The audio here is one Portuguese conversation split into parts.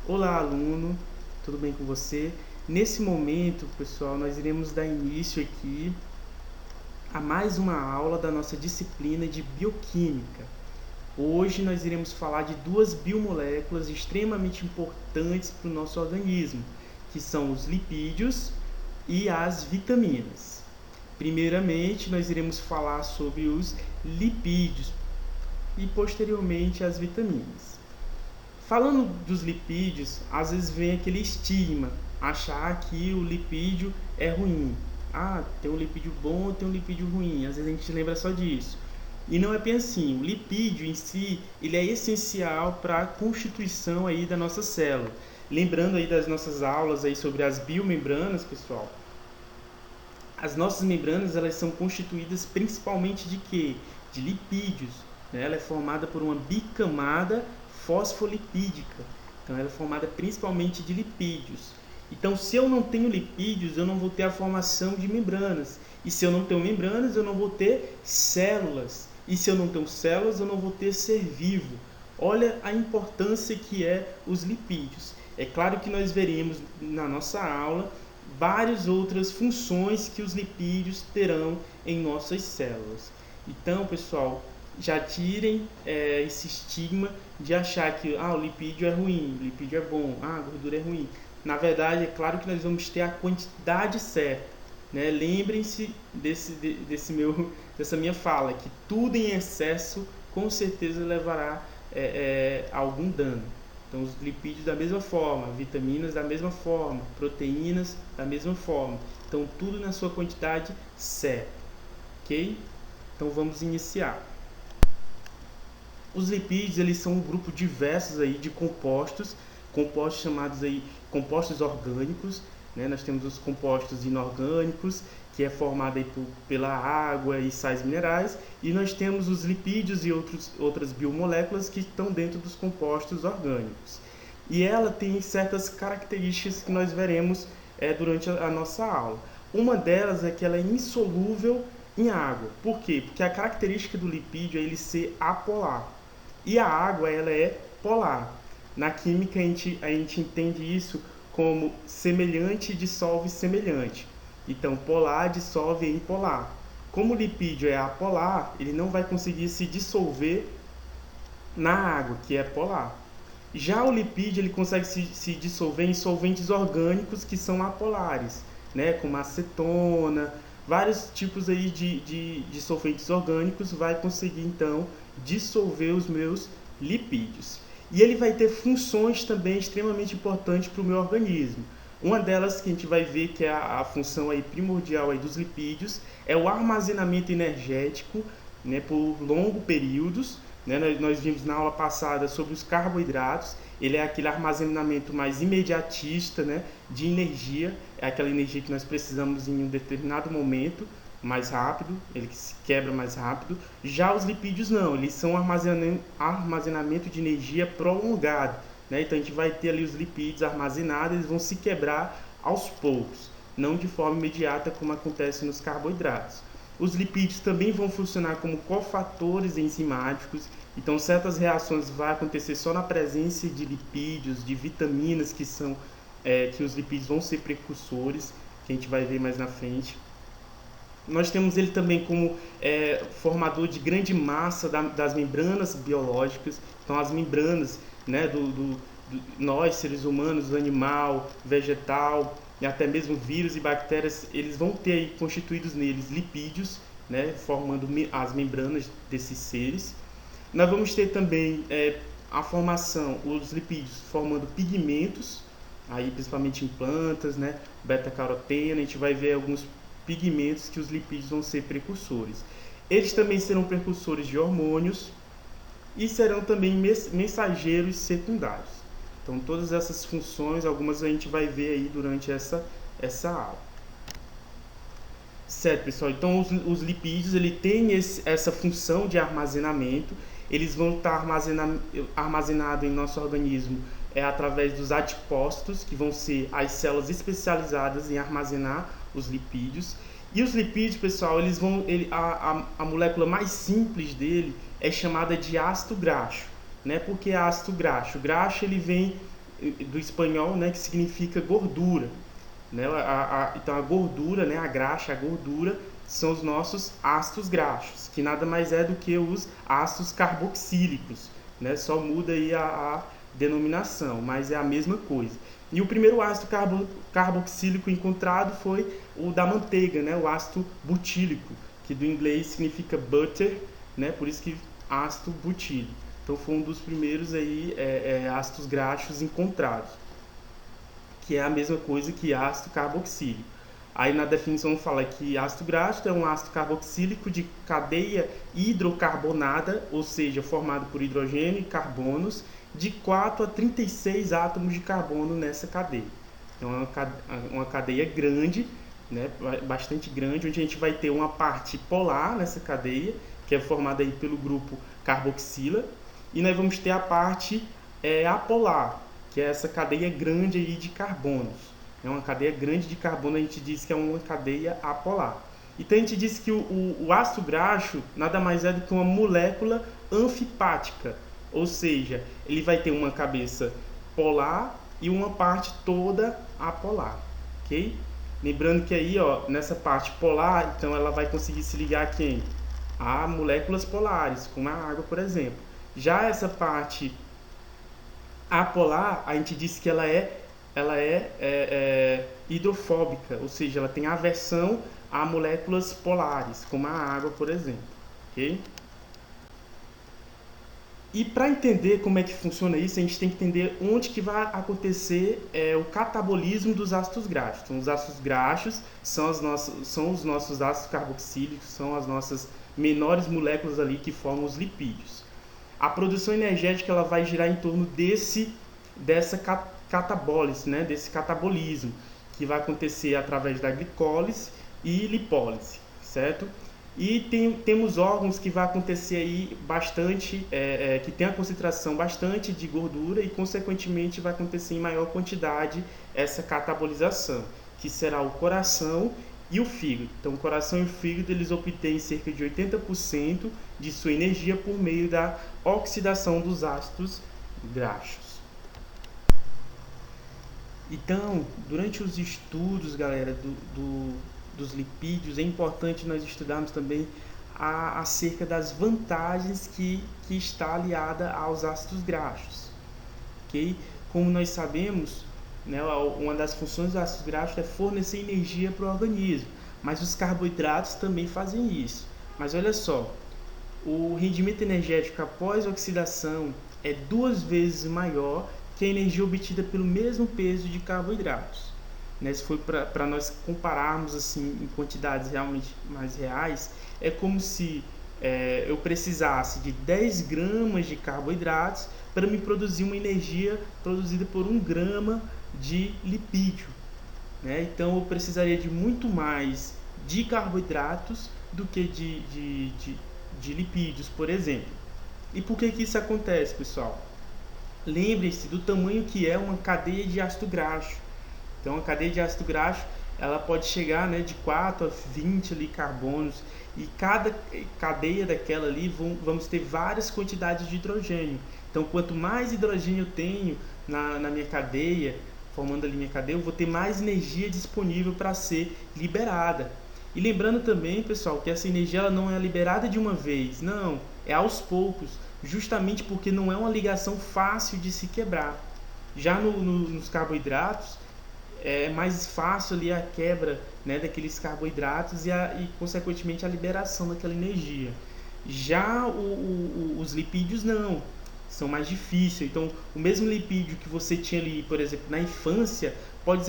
Olá, aluno, tudo bem com você? Nesse momento, pessoal, nós iremos dar início aqui a mais uma aula da nossa disciplina de Bioquímica. Hoje nós iremos falar de duas biomoléculas extremamente importantes para o nosso organismo, que são os lipídios e as vitaminas. Primeiramente, nós iremos falar sobre os lipídios e posteriormente as vitaminas. Falando dos lipídios, às vezes vem aquele estigma, achar que o lipídio é ruim. Ah, tem um lipídio bom, tem um lipídio ruim. Às vezes a gente lembra só disso. E não é bem assim. O lipídio em si, ele é essencial para a constituição aí da nossa célula. Lembrando aí das nossas aulas aí sobre as biomembranas, pessoal. As nossas membranas, elas são constituídas principalmente de quê? De lipídios. Ela é formada por uma bicamada fosfolipídica. Então, ela é formada principalmente de lipídios. Então, se eu não tenho lipídios, eu não vou ter a formação de membranas. E se eu não tenho membranas, eu não vou ter células. E se eu não tenho células, eu não vou ter ser vivo. Olha a importância que é os lipídios. É claro que nós veremos na nossa aula várias outras funções que os lipídios terão em nossas células. Então, pessoal, já tirem esse estigma de achar que o lipídio é ruim, o lipídio é bom, a gordura é ruim. Na verdade, é claro que nós vamos ter a quantidade certa. Né? Lembrem-se dessa minha fala, que tudo em excesso com certeza levará a algum dano. Então, os lipídios da mesma forma, vitaminas da mesma forma, proteínas da mesma forma. Então, tudo na sua quantidade certa. Ok? Então, vamos iniciar. Os lipídios, eles são um grupo diverso aí de compostos chamados aí compostos orgânicos. Né? Nós temos os compostos inorgânicos, que é formado aí pela água e sais minerais, e nós temos os lipídios e outras biomoléculas que estão dentro dos compostos orgânicos. E ela tem certas características que nós veremos durante a nossa aula. Uma delas é que ela é insolúvel em água. Por quê? Porque a característica do lipídio é ele ser apolar. E a água, ela é polar. Na química, a gente entende isso como semelhante dissolve semelhante. Então, polar dissolve em polar. Como o lipídio é apolar, ele não vai conseguir se dissolver na água, que é polar. Já o lipídio, ele consegue se dissolver em solventes orgânicos que são apolares, né? Como acetona, vários tipos aí de solventes orgânicos vai conseguir, então, dissolver os meus lipídios. E ele vai ter funções também extremamente importantes para o meu organismo. Uma delas que a gente vai ver que é a função aí primordial aí dos lipídios é o armazenamento energético, né, por longos períodos. Né? Nós vimos na aula passada sobre os carboidratos. Ele é aquele armazenamento mais imediatista, né, de energia. É aquela energia que nós precisamos em um determinado momento, mais rápido, ele se quebra mais rápido. Já os lipídios não, eles são armazenamento de energia prolongado. Né? Então a gente vai ter ali os lipídios armazenados, eles vão se quebrar aos poucos, não de forma imediata como acontece nos carboidratos. Os lipídios também vão funcionar como cofatores enzimáticos, então certas reações vão acontecer só na presença de lipídios, de vitaminas que os lipídios vão ser precursores, que a gente vai ver mais na frente. Nós temos ele também como formador de grande massa das membranas biológicas. Então, as membranas, né, nós, seres humanos, animal, vegetal, e até mesmo vírus e bactérias, eles vão ter aí constituídos neles lipídios, né, formando as membranas desses seres. Nós vamos ter também a formação, os lipídios formando pigmentos, aí principalmente em plantas, né, beta-caroteno. A gente vai ver alguns pigmentos que os lipídios vão ser precursores. Eles também serão precursores de hormônios e serão também mensageiros secundários. Então, todas essas funções, algumas a gente vai ver aí durante essa aula. Certo, pessoal? Então, os lipídios, ele tem essa função de armazenamento. Eles vão estar armazenados em nosso organismo através dos adipócitos, que vão ser as células especializadas em armazenar os lipídios. E os lipídios, pessoal, a molécula mais simples dele é chamada de ácido graxo. Né? Por que ácido graxo? O graxo ele vem do espanhol, né, que significa gordura. Né? Então a gordura, né, a graxa, a gordura, são os nossos ácidos graxos, que nada mais é do que os ácidos carboxílicos. Né? Só muda aí a denominação, mas é a mesma coisa. E o primeiro ácido carboxílico encontrado foi o da manteiga, né? O ácido butílico, que do inglês significa butter, né? Por isso que ácido butílico. Então foi um dos primeiros aí, ácidos graxos encontrados, que é a mesma coisa que ácido carboxílico. Aí na definição fala que ácido graxo é um ácido carboxílico de cadeia hidrocarbonada, ou seja, formado por hidrogênio e carbonos, de 4 a 36 átomos de carbono nessa cadeia. Então é uma cadeia grande, né, bastante grande, onde a gente vai ter uma parte polar nessa cadeia, que é formada aí pelo grupo carboxila, e nós vamos ter a parte apolar, que é essa cadeia grande aí de carbonos. É uma cadeia grande de carbono, a gente diz que é uma cadeia apolar. Então a gente diz que o ácido graxo nada mais é do que uma molécula anfipática, ou seja, ele vai ter uma cabeça polar e uma parte toda apolar, ok? Lembrando que aí, ó, nessa parte polar, então ela vai conseguir se ligar a quem? A moléculas polares, como a água, por exemplo. Já essa parte apolar, a gente diz que ela é hidrofóbica, ou seja, ela tem aversão a moléculas polares, como a água, por exemplo, ok? E para entender como é que funciona isso, a gente tem que entender onde que vai acontecer o catabolismo dos ácidos graxos. Então, os ácidos graxos são os nossos ácidos carboxílicos, são as nossas menores moléculas ali que formam os lipídios. A produção energética ela vai girar em torno dessa catabólise, né, desse catabolismo, que vai acontecer através da glicólise e lipólise, certo? E temos órgãos que vai acontecer aí bastante, que tem a concentração bastante de gordura e, consequentemente, vai acontecer em maior quantidade essa catabolização, que será o coração e o fígado. Então, o coração e o fígado eles obtêm cerca de 80% de sua energia por meio da oxidação dos ácidos graxos. Então, durante os estudos, galera, dos lipídios, é importante nós estudarmos também acerca das vantagens que está aliada aos ácidos graxos, ok? Como nós sabemos, né, uma das funções dos ácidos graxos é fornecer energia para o organismo, mas os carboidratos também fazem isso. Mas olha só, o rendimento energético após a oxidação é 2 vezes maior que a energia obtida pelo mesmo peso de carboidratos. Né, se for para nós compararmos assim em quantidades realmente mais reais, é como se eu precisasse de 10 gramas de carboidratos para me produzir uma energia produzida por 1 grama de lipídio. Né? Então eu precisaria de muito mais de carboidratos do que de lipídios, por exemplo. E por que isso acontece, pessoal? Lembre-se do tamanho que é uma cadeia de ácido graxo. Então, a cadeia de ácido graxo ela pode chegar, né, de 4 a 20 ali, carbonos, e cada cadeia daquela ali vamos ter várias quantidades de hidrogênio. Então, quanto mais hidrogênio eu tenho na minha cadeia, formando ali minha cadeia, eu vou ter mais energia disponível para ser liberada. E lembrando também, pessoal, que essa energia ela não é liberada de uma vez, não, é aos poucos, justamente porque não é uma ligação fácil de se quebrar. Já nos carboidratos, é mais fácil ali a quebra, né, daqueles carboidratos e consequentemente a liberação daquela energia. Já os lipídios não, são mais difíceis. Então, o mesmo lipídio que você tinha ali, por exemplo, na infância, pode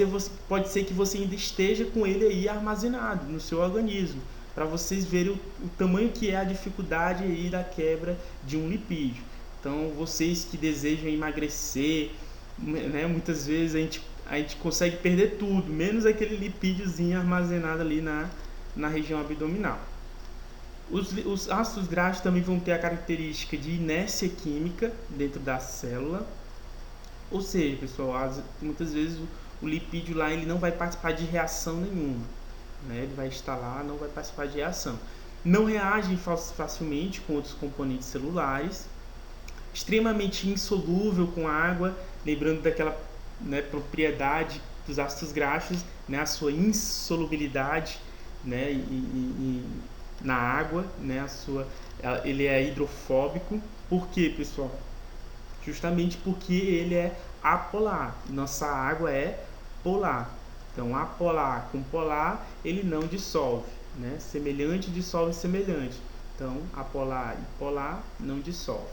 ser que você ainda esteja com ele aí armazenado no seu organismo, para vocês verem o tamanho que é a dificuldade aí da quebra de um lipídio. Então, vocês que desejam emagrecer, né, muitas vezes a gente consegue perder tudo, menos aquele lipídiozinho armazenado ali na região abdominal. Os ácidos graxos também vão ter a característica de inércia química dentro da célula, ou seja, pessoal, muitas vezes o lipídio lá ele não vai participar de reação nenhuma, né? Ele vai estar lá, não vai participar de reação. Não reagem facilmente com outros componentes celulares, extremamente insolúvel com água, lembrando daquela, né, propriedade dos ácidos graxos, né, a sua insolubilidade, né, na água, né, ele é hidrofóbico. Por quê, pessoal? Justamente porque ele é apolar. Nossa água é polar. Então, apolar com polar, ele não dissolve, né? Semelhante dissolve semelhante. Então, apolar e polar não dissolve,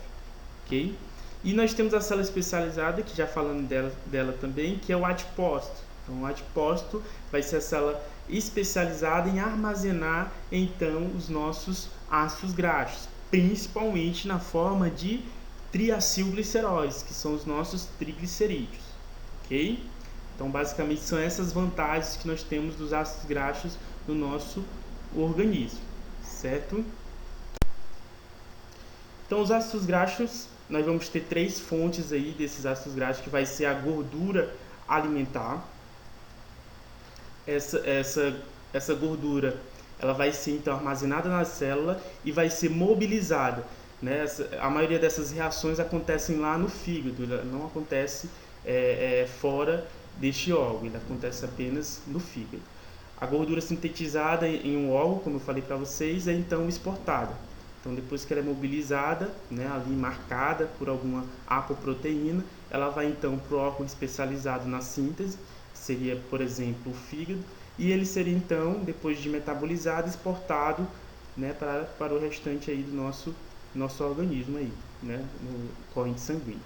ok? E nós temos a célula especializada, que já falando dela também, que é o adipócito. Então, o adipócito vai ser a célula especializada em armazenar, então, os nossos ácidos graxos, principalmente na forma de triacilgliceróis, que são os nossos triglicerídeos, ok? Então, basicamente, são essas vantagens que nós temos dos ácidos graxos no nosso organismo, certo? Então, os ácidos graxos, nós vamos ter 3 fontes aí desses ácidos graxos, que vai ser a gordura alimentar. Essa gordura, ela vai ser então armazenada na célula e vai ser mobilizada, né? A maioria dessas reações acontecem lá no fígado, não acontece fora deste órgão, ele acontece apenas no fígado. A gordura sintetizada em um órgão, como eu falei para vocês, é então exportada. Então, depois que ela é mobilizada, né, ali marcada por alguma apoproteína, ela vai então para o órgão especializado na síntese, seria, por exemplo, o fígado, e ele seria então, depois de metabolizado, exportado, né, para o restante aí do nosso organismo aí, né, no corrente sanguínea.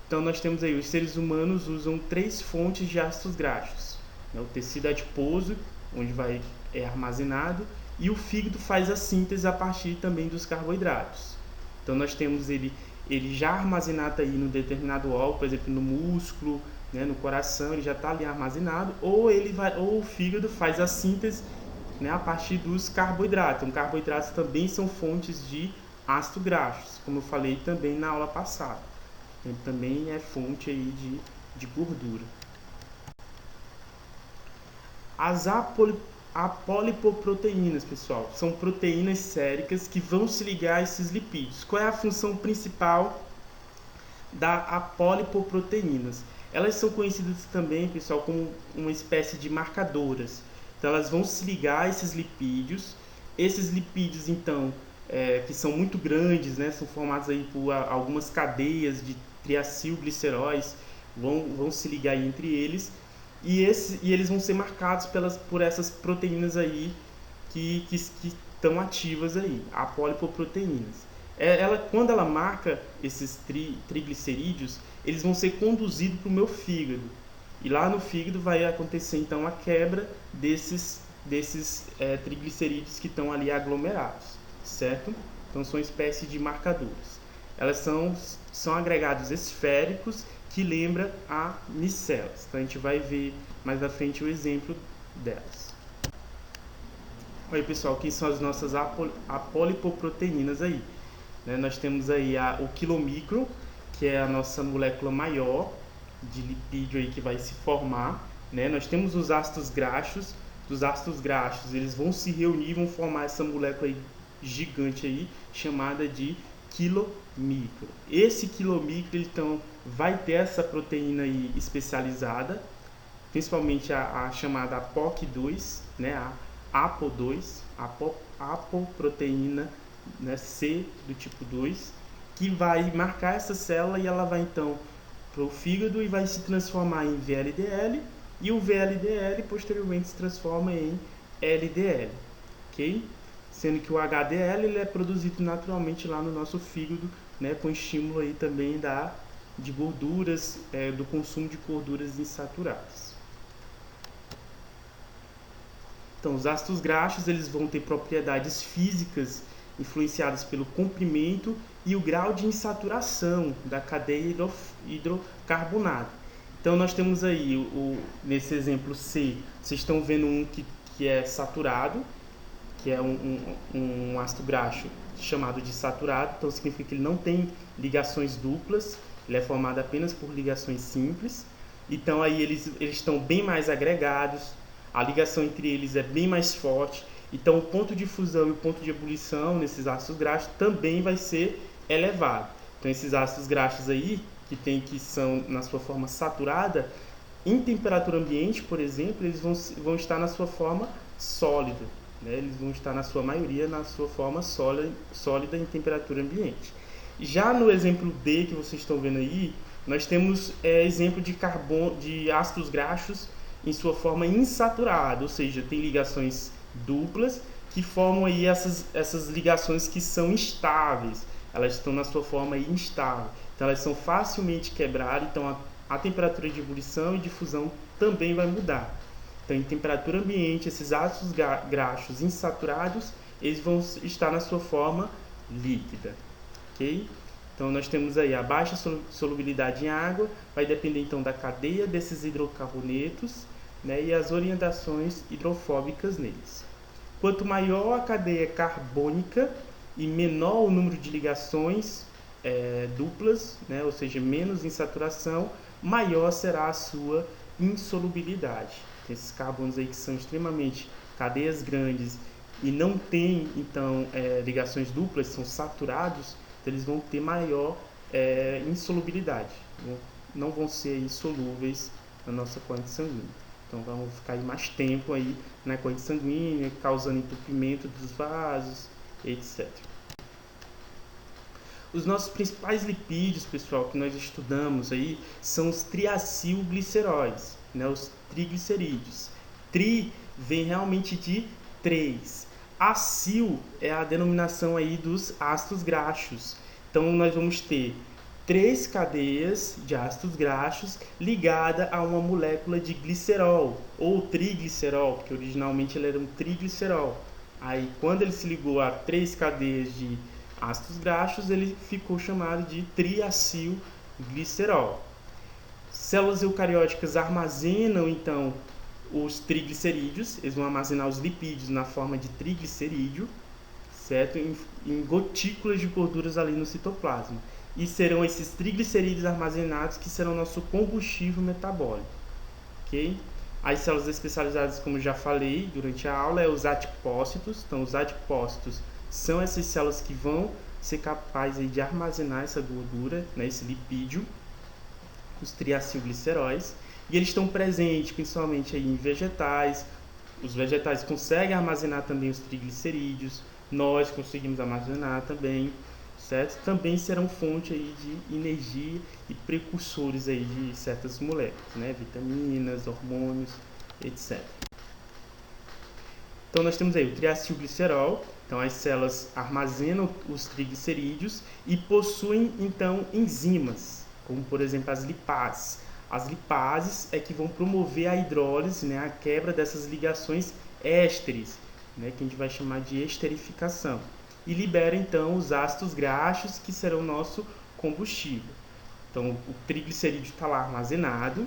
Então, nós temos aí, os seres humanos usam 3 fontes de ácidos graxos, né, o tecido adiposo, onde vai armazenado, e o fígado faz a síntese a partir também dos carboidratos. Então, nós temos ele já armazenado aí no determinado órgão, por exemplo, no músculo, né, no coração, ele já está ali armazenado, ou o fígado faz a síntese, né, a partir dos carboidratos. Então, carboidratos também são fontes de ácido graxos, como eu falei também na aula passada. Ele também é fonte aí de gordura. As apolipoproteínas, pessoal, são proteínas séricas que vão se ligar a esses lipídios. Qual é a função principal da apolipoproteínas? Elas são conhecidas também, pessoal, como uma espécie de marcadoras. Então, elas vão se ligar a esses lipídios. Esses lipídios, então, que são muito grandes, né, são formados aí por algumas cadeias de triacilgliceróis, vão se ligar aí entre eles. E eles vão ser marcados por essas proteínas aí que estão ativas aí, apolipoproteínas. Quando ela marca esses triglicerídeos, eles vão ser conduzidos para o meu fígado. E lá no fígado vai acontecer então a quebra desses triglicerídeos que estão ali aglomerados, certo? Então são espécies de marcadores. Elas são agregados esféricos que lembra a micelas. Então a gente vai ver mais à frente o exemplo delas. Olha aí, pessoal, quem são as nossas apolipoproteínas aí? Né, nós temos aí o quilomicron, que é a nossa molécula maior de lipídio aí que vai se formar. Né? Nós temos os ácidos graxos. Dos ácidos graxos, eles vão se reunir, vão formar essa molécula aí gigante aí, chamada de quilomicron. Esse quilomicron, então, vai ter essa proteína aí especializada, principalmente a chamada APOC2, né, a APO2, apoproteína, né, C do tipo 2, que vai marcar essa célula e ela vai então para o fígado e vai se transformar em VLDL, e o VLDL posteriormente se transforma em LDL, ok? Sendo que o HDL ele é produzido naturalmente lá no nosso fígado, né, com estímulo aí também de gorduras, do consumo de gorduras insaturadas. Então, os ácidos graxos eles vão ter propriedades físicas influenciadas pelo comprimento e o grau de insaturação da cadeia hidrocarbonada. Então, nós temos aí, nesse exemplo C, vocês estão vendo um que é saturado, que é um ácido graxo chamado de saturado, então significa que ele não tem ligações duplas, ele é formado apenas por ligações simples. Então aí eles estão bem mais agregados, a ligação entre eles é bem mais forte, então o ponto de fusão e o ponto de ebulição nesses ácidos graxos também vai ser elevado. Então esses ácidos graxos aí, que são na sua forma saturada, em temperatura ambiente, por exemplo, eles vão estar na sua forma sólida, né? Eles vão estar na sua maioria na sua forma sólida em temperatura ambiente. Já no exemplo D que vocês estão vendo aí, nós temos exemplo de ácidos graxos em sua forma insaturada, ou seja, tem ligações duplas que formam aí essas ligações que são instáveis. Elas estão na sua forma aí instável. Então elas são facilmente quebradas, então a temperatura de ebulição e de fusão também vai mudar. Então, em temperatura ambiente, esses ácidos graxos insaturados, eles vão estar na sua forma líquida, ok? Então, nós temos aí a baixa solubilidade em água, vai depender então da cadeia desses hidrocarbonetos, né, e as orientações hidrofóbicas neles. Quanto maior a cadeia carbônica e menor o número de ligações duplas, né, ou seja, menos insaturação, maior será a sua insolubilidade. Esses carbonos aí que são extremamente cadeias grandes e não têm então ligações duplas, são saturados, então eles vão ter maior insolubilidade, não vão ser insolúveis na nossa corrente sanguínea. Então vão ficar aí mais tempo aí na corrente sanguínea, causando entupimento dos vasos, etc. Os nossos principais lipídios, pessoal, que nós estudamos aí, são os triacilgliceróis, né, os triglicerídeos. Tri vem realmente de 3. Acil é a denominação aí dos ácidos graxos. Então nós vamos ter 3 cadeias de ácidos graxos ligada a uma molécula de glicerol, ou triglicerol, porque originalmente ele era um triglicerol. Aí quando ele se ligou a 3 cadeias de ácidos graxos, ele ficou chamado de triacilglicerol. Células eucarióticas armazenam então os triglicerídeos, eles vão armazenar os lipídios na forma de triglicerídeo, certo? Em gotículas de gorduras ali no citoplasma. E serão esses triglicerídeos armazenados que serão nosso combustível metabólico, ok? As células especializadas, como já falei durante a aula, os adipócitos. Então, os adipócitos são essas células que vão ser capazes de armazenar essa gordura, né, esse lipídio, os triacilgliceróis, e eles estão presentes principalmente aí em vegetais. Os vegetais conseguem armazenar também os triglicerídeos, nós conseguimos armazenar também, certo? Também serão fonte aí de energia e precursores aí de certas moléculas, né, vitaminas, hormônios, etc. Então nós temos aí o triacilglicerol. Então as células armazenam os triglicerídeos e possuem então enzimas, como por exemplo as lipases. As lipases é que vão promover a hidrólise, né, a quebra dessas ligações ésteres, né, que a gente vai chamar de esterificação. E libera então os ácidos graxos, que serão nosso combustível. Então o triglicerídeo está lá armazenado,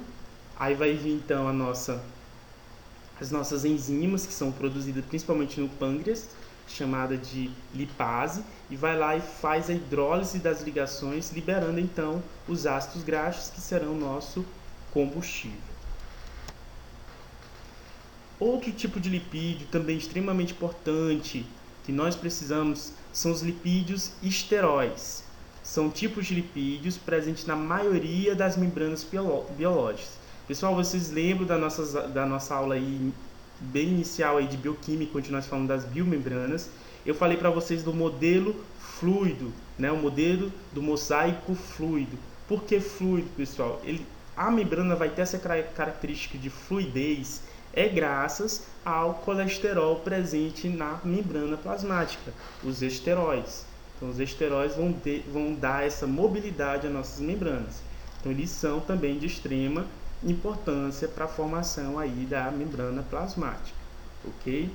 aí vai vir então as nossas enzimas, que são produzidas principalmente no pâncreas, chamada de lipase, e vai lá e faz a hidrólise das ligações, liberando então os ácidos graxos, que serão nosso combustível. Outro tipo de lipídio também extremamente importante que nós precisamos são os lipídios esteróis. São tipos de lipídios presentes na maioria das membranas biológicas. Pessoal, vocês lembram da nossa aula aí bem inicial aí de bioquímica, onde nós falamos das biomembranas? Eu falei para vocês do modelo fluido, né? O modelo do mosaico fluido. Por que fluido, pessoal? A membrana vai ter essa característica de fluidez graças ao colesterol presente na membrana plasmática, os esteróis. Então, os esteróis vão dar essa mobilidade às nossas membranas. Então, eles são também de extrema importância para a formação aí da membrana plasmática, ok?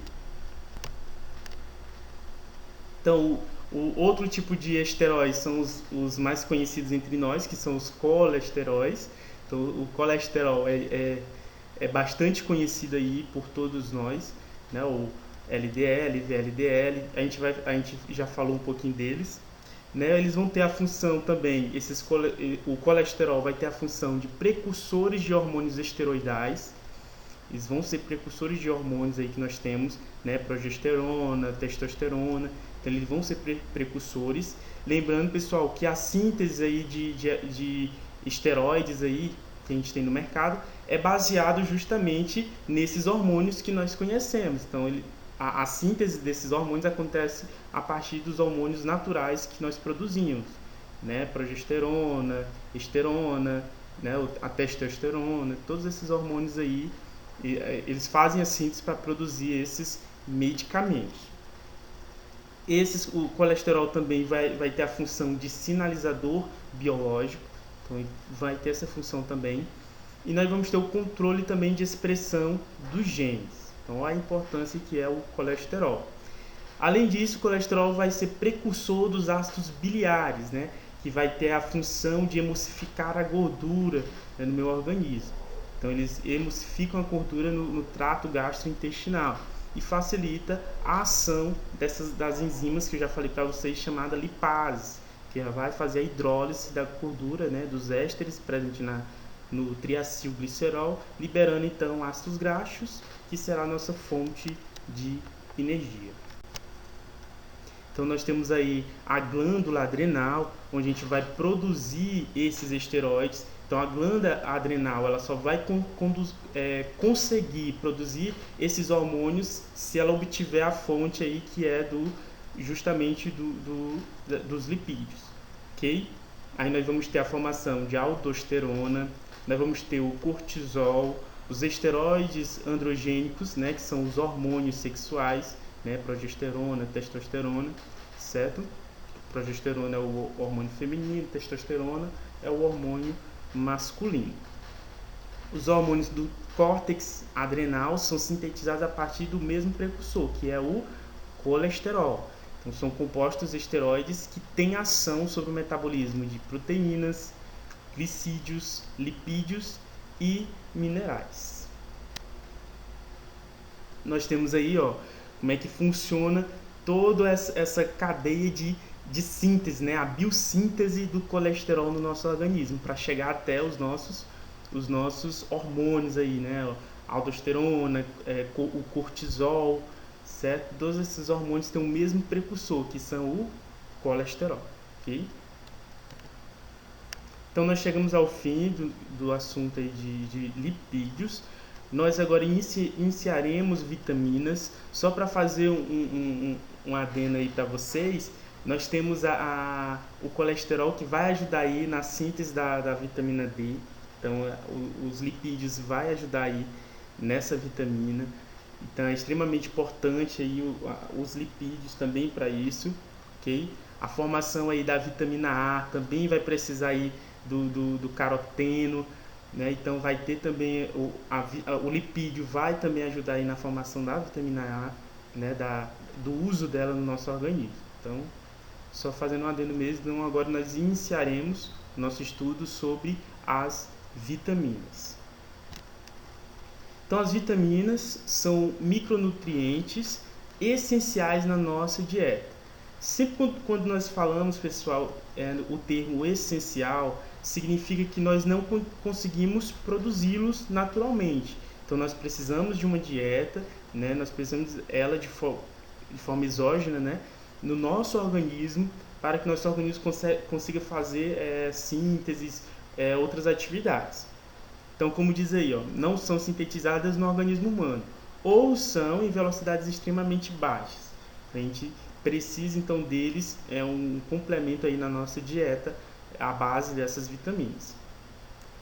Então, o outro tipo de esteróis são os mais conhecidos entre nós, que são os colesteróis. Então, o colesterol é bastante conhecido aí por todos nós, né? O LDL, VLDL, a gente já falou um pouquinho deles, né? Eles vão ter a função também, o colesterol vai ter a função de precursores de hormônios esteroidais. Eles vão ser precursores de hormônios aí que nós temos, né? Progesterona, testosterona, Então eles vão ser precursores. Lembrando, pessoal, que a síntese aí de esteroides aí que a gente tem no mercado é baseado justamente nesses hormônios que nós conhecemos. Então a síntese desses hormônios acontece a partir dos hormônios naturais que nós produzimos, né? Progesterona, esterona, né? A testosterona, todos esses hormônios aí, eles fazem a síntese para produzir esses medicamentos. O colesterol também vai ter a função de sinalizador biológico, então vai ter essa função também. E nós vamos ter o controle também de expressão dos genes. Então, a importância que é o colesterol. Além disso, o colesterol vai ser precursor dos ácidos biliares, né? Que vai ter a função de emulsificar a gordura, né, no meu organismo. Então, eles emulsificam a gordura no trato gastrointestinal e facilita a ação das enzimas que eu já falei para vocês, chamada lipase, que vai fazer a hidrólise da gordura, né, dos ésteres presentes no triacilglicerol, liberando então ácidos graxos, que será a nossa fonte de energia. Então nós temos aí a glândula adrenal, onde a gente vai produzir esses esteroides. Então a glândula adrenal ela só vai conseguir produzir esses hormônios se ela obtiver a fonte aí que é justamente dos lipídios, ok? Aí nós vamos ter a formação de aldosterona, nós vamos ter o cortisol, os esteroides androgênicos, né, que são os hormônios sexuais, né, progesterona, testosterona, certo? Progesterona é o hormônio feminino, testosterona é o hormônio masculino. Os hormônios do córtex adrenal são sintetizados a partir do mesmo precursor, que é o colesterol. Então, são compostos esteroides que têm ação sobre o metabolismo de proteínas, glicídios, lipídios e minerais. Nós temos aí, ó, como é que funciona toda essa cadeia de síntese, né? A biossíntese do colesterol no nosso organismo, para chegar até os nossos hormônios aí, né? A aldosterona, o cortisol, certo? Todos esses hormônios têm o mesmo precursor, que são o colesterol, ok? Então nós chegamos ao fim do assunto aí de lipídios. Nós agora iniciaremos vitaminas. Só para fazer um adendo aí para vocês, nós temos o colesterol que vai ajudar aí na síntese da vitamina D. Então os lipídios vai ajudar aí nessa vitamina. Então é extremamente importante aí os lipídios também para isso, ok? A formação aí da vitamina A também vai precisar aí do caroteno, né? Então vai ter também o lipídio vai também ajudar aí na formação da vitamina A, né? Do uso dela no nosso organismo. Então, só fazendo um adendo mesmo, então agora nós iniciaremos nosso estudo sobre as vitaminas. Então as vitaminas são micronutrientes essenciais na nossa dieta. Sempre quando nós falamos, pessoal, o termo essencial, significa que nós não conseguimos produzi-los naturalmente. Então nós precisamos de uma dieta, né? Nós precisamos ela de forma exógena, né? No nosso organismo, para que nosso organismo consiga fazer sínteses, outras atividades. Então, como diz aí, ó, não são sintetizadas no organismo humano, ou são em velocidades extremamente baixas. A gente precisa então deles, um complemento aí na nossa dieta, à base dessas vitaminas.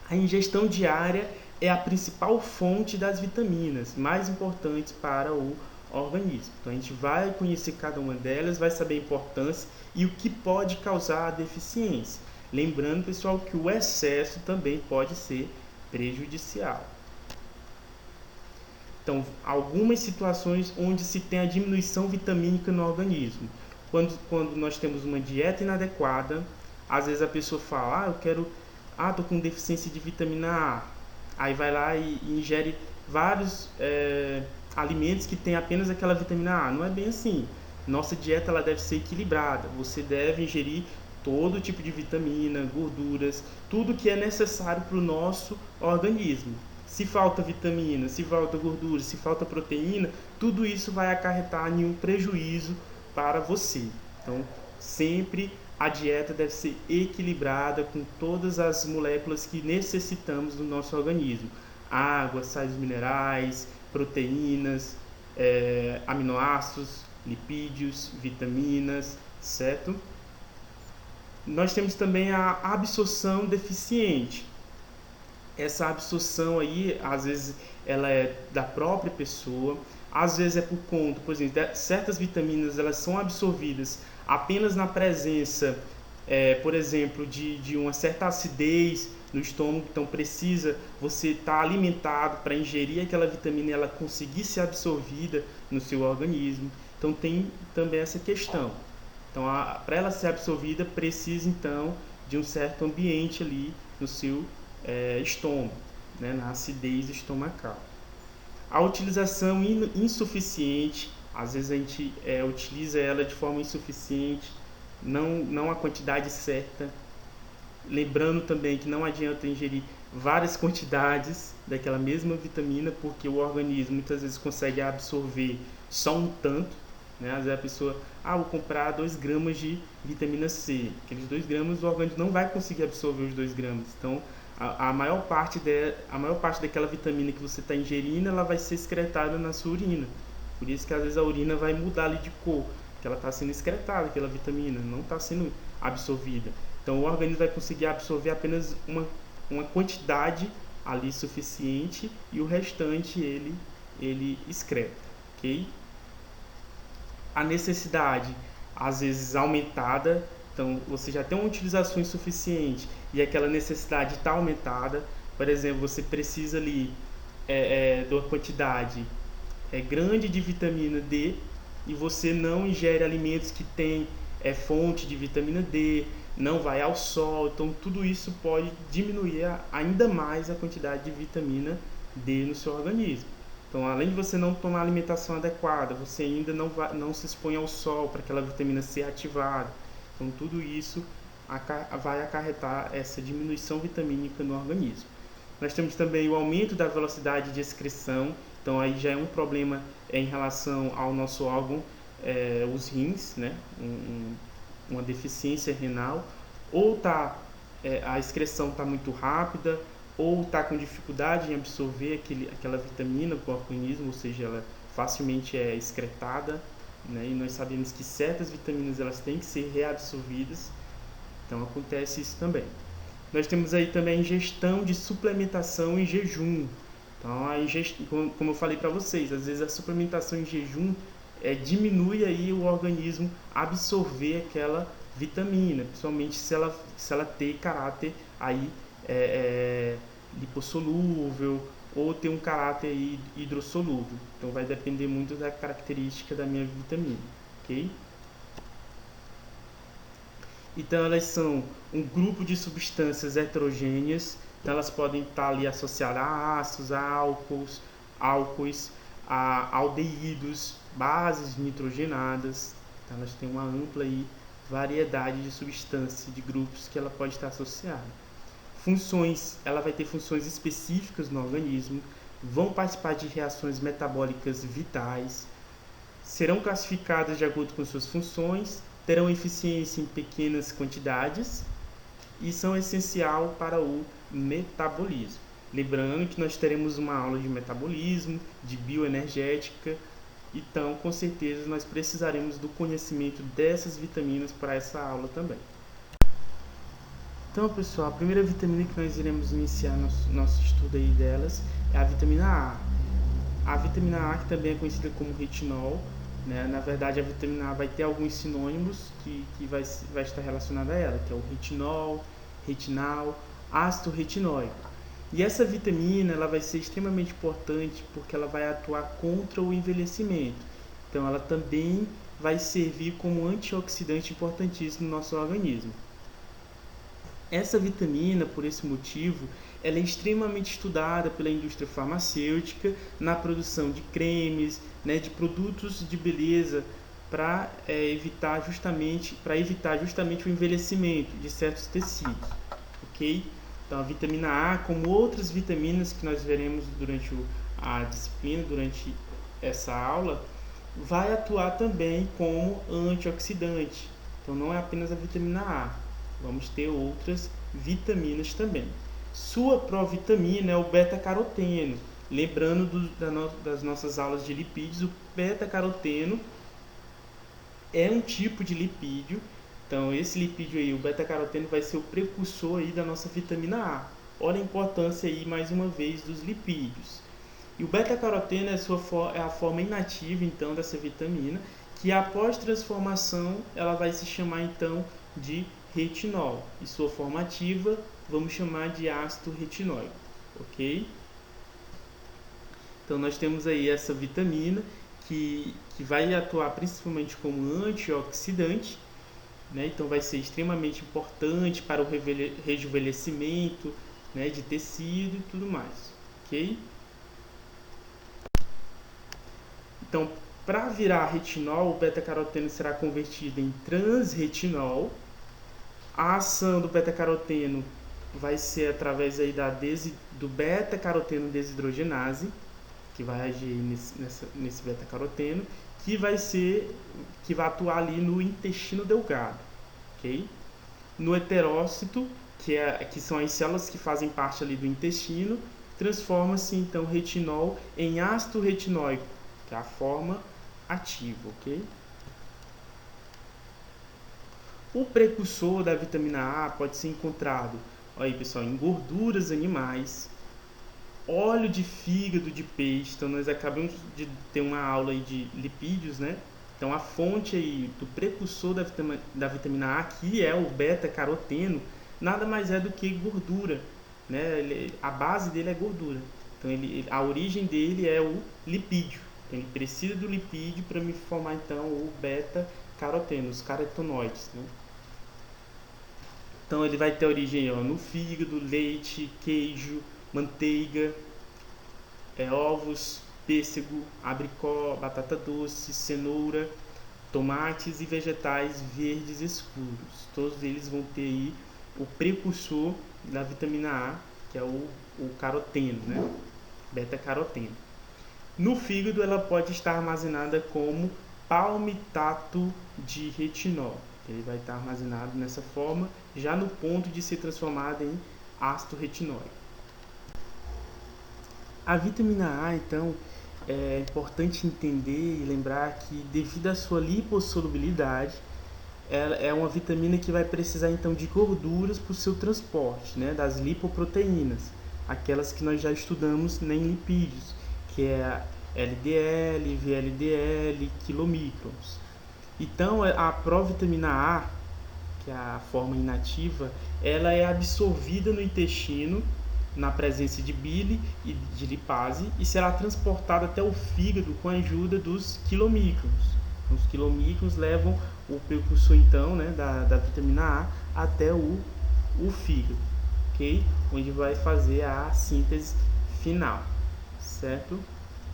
A ingestão diária é a principal fonte das vitaminas mais importantes para o organismo. Então a gente vai conhecer cada uma delas, vai saber a importância e o que pode causar a deficiência. Lembrando, pessoal, que o excesso também pode ser prejudicial. Então, algumas situações onde se tem a diminuição vitamínica no organismo. Quando nós temos uma dieta inadequada, às vezes a pessoa fala, tô com deficiência de vitamina A. Aí vai lá e ingere vários alimentos que tem apenas aquela vitamina A. Não é bem assim. Nossa dieta ela deve ser equilibrada. Você deve ingerir todo tipo de vitamina, gorduras, tudo que é necessário para o nosso organismo. Se falta vitamina, se falta gordura, se falta proteína, tudo isso vai acarretar em um prejuízo para você. Então, sempre a dieta deve ser equilibrada com todas as moléculas que necessitamos do nosso organismo. Água, sais minerais, proteínas, aminoácidos, lipídios, vitaminas, certo? Nós temos também a absorção deficiente. Essa absorção aí, às vezes, ela é da própria pessoa, às vezes é por conta, por exemplo, certas vitaminas elas são absorvidas apenas na presença, por exemplo, de uma certa acidez no estômago, então precisa você estar alimentado para ingerir aquela vitamina e ela conseguir ser absorvida no seu organismo. Então tem também essa questão. Então, para ela ser absorvida, precisa então de um certo ambiente ali no seu estômago, né, na acidez estomacal. A utilização insuficiente, às vezes a gente utiliza ela de forma insuficiente, não a quantidade certa. Lembrando também que não adianta ingerir várias quantidades daquela mesma vitamina, porque o organismo muitas vezes consegue absorver só um tanto, né? Às vezes a pessoa, vou comprar 2 gramas de vitamina C. Aqueles 2 gramas o organismo não vai conseguir absorver os 2 gramas. Então, a maior parte daquela vitamina que você está ingerindo, ela vai ser excretada na sua urina. Por isso que às vezes a urina vai mudar ali de cor, porque ela está sendo excretada, aquela vitamina, não está sendo absorvida. Então o organismo vai conseguir absorver apenas uma quantidade ali suficiente e o restante ele excreta, ok? A necessidade, às vezes aumentada, então você já tem uma utilização insuficiente e aquela necessidade está aumentada. Por exemplo, você precisa ali de uma quantidade grande de vitamina D e você não ingere alimentos que têm fonte de vitamina D, não vai ao sol, então tudo isso pode diminuir ainda mais a quantidade de vitamina D no seu organismo. Então, além de você não tomar alimentação adequada, você ainda não se expõe ao sol para aquela vitamina ser ativada. Então, tudo isso vai acarretar essa diminuição vitamínica no organismo. Nós temos também o aumento da velocidade de excreção, então aí já é um problema em relação ao nosso órgão, os rins, né? Uma deficiência renal, ou a excreção está muito rápida, ou está com dificuldade em absorver aquela vitamina para o organismo, ou seja, ela facilmente é excretada, né? E nós sabemos que certas vitaminas elas têm que ser reabsorvidas, então acontece isso também. Nós temos aí também a ingestão de suplementação em jejum. Então, como eu falei para vocês, às vezes a suplementação em jejum diminui aí o organismo absorver aquela vitamina, principalmente se ela ter caráter aí lipossolúvel ou ter um caráter aí hidrossolúvel. Então vai depender muito da característica da minha vitamina, ok? Então elas são um grupo de substâncias heterogêneas, então elas podem estar ali associadas a ácidos, a álcoois, a aldeídos, bases nitrogenadas. Então elas têm uma ampla aí variedade de substâncias, de grupos que ela pode estar associada. Funções, ela vai ter funções específicas no organismo, vão participar de reações metabólicas vitais, serão classificadas de acordo com suas funções, terão eficiência em pequenas quantidades e são essencial para o metabolismo. Lembrando que nós teremos uma aula de metabolismo, de bioenergética, então com certeza nós precisaremos do conhecimento dessas vitaminas para essa aula também. Então pessoal, a primeira vitamina que nós iremos iniciar nosso estudo aí delas é a vitamina A. A vitamina A, que também é conhecida como retinol, né? Na verdade a vitamina A vai ter alguns sinônimos que vai estar relacionado a ela, que é o retinol, retinal, ácido retinóico. E essa vitamina ela vai ser extremamente importante porque ela vai atuar contra o envelhecimento. Então ela também vai servir como antioxidante importantíssimo no nosso organismo. Essa vitamina, por esse motivo, ela é extremamente estudada pela indústria farmacêutica na produção de cremes, né, de produtos de beleza para evitar justamente o envelhecimento de certos tecidos, ok? Então a vitamina A, como outras vitaminas que nós veremos durante a disciplina, durante essa aula, vai atuar também como antioxidante. Então não é apenas a vitamina A, vamos ter outras vitaminas também. Sua provitamina é o beta-caroteno. Lembrando das nossas aulas de lipídios, o beta-caroteno é um tipo de lipídio. Então esse lipídio aí, o beta-caroteno, vai ser o precursor aí da nossa vitamina A. Olha a importância aí, mais uma vez, dos lipídios. E o beta-caroteno é a forma inativa, então, dessa vitamina, que após transformação, ela vai se chamar, então, de retinol. E sua forma ativa, vamos chamar de ácido retinóico, ok? Então, nós temos aí essa vitamina que vai atuar principalmente como antioxidante, né? Então, vai ser extremamente importante para o rejuvenescimento, né, de tecido e tudo mais, ok? Então, para virar retinol, o beta-caroteno será convertido em transretinol. A ação do beta-caroteno vai ser através aí do beta-caroteno desidrogenase, que vai agir nesse beta-caroteno, que vai atuar ali no intestino delgado, ok? No heterócito, que são as células que fazem parte ali do intestino, transforma-se então retinol em ácido retinóico, que é a forma ativa, ok? O precursor da vitamina A pode ser encontrado, olha aí pessoal, em gorduras animais, óleo de fígado de peixe. Então nós acabamos de ter uma aula aí de lipídios, né? Então a fonte aí do precursor da vitamina A, que é o beta-caroteno, nada mais é do que gordura, né? A base dele é gordura. Então a origem dele é o lipídio. Ele precisa do lipídio para me formar então o beta-caroteno, os carotenoides, né? Então ele vai ter origem no fígado, leite, queijo, manteiga, ovos, pêssego, abricó, batata doce, cenoura, tomates e vegetais verdes escuros. Todos eles vão ter aí o precursor da vitamina A, que é o caroteno, né? Beta-caroteno. No fígado ela pode estar armazenada como palmitato de retinol. Ele vai estar armazenado nessa forma, já no ponto de ser transformado em ácido retinóico. A vitamina A, então, é importante entender e lembrar que, devido à sua lipossolubilidade, ela é uma vitamina que vai precisar então de gorduras para o seu transporte, né, das lipoproteínas, aquelas que nós já estudamos em lipídios, que é a LDL, VLDL, quilomicrons. Então a provitamina A, que é a forma inativa, ela é absorvida no intestino na presença de bile e de lipase e será transportada até o fígado com a ajuda dos quilomicrons. Os quilomicrons levam o precursor então, né, da vitamina A até o fígado, ok? Onde vai fazer a síntese final, certo?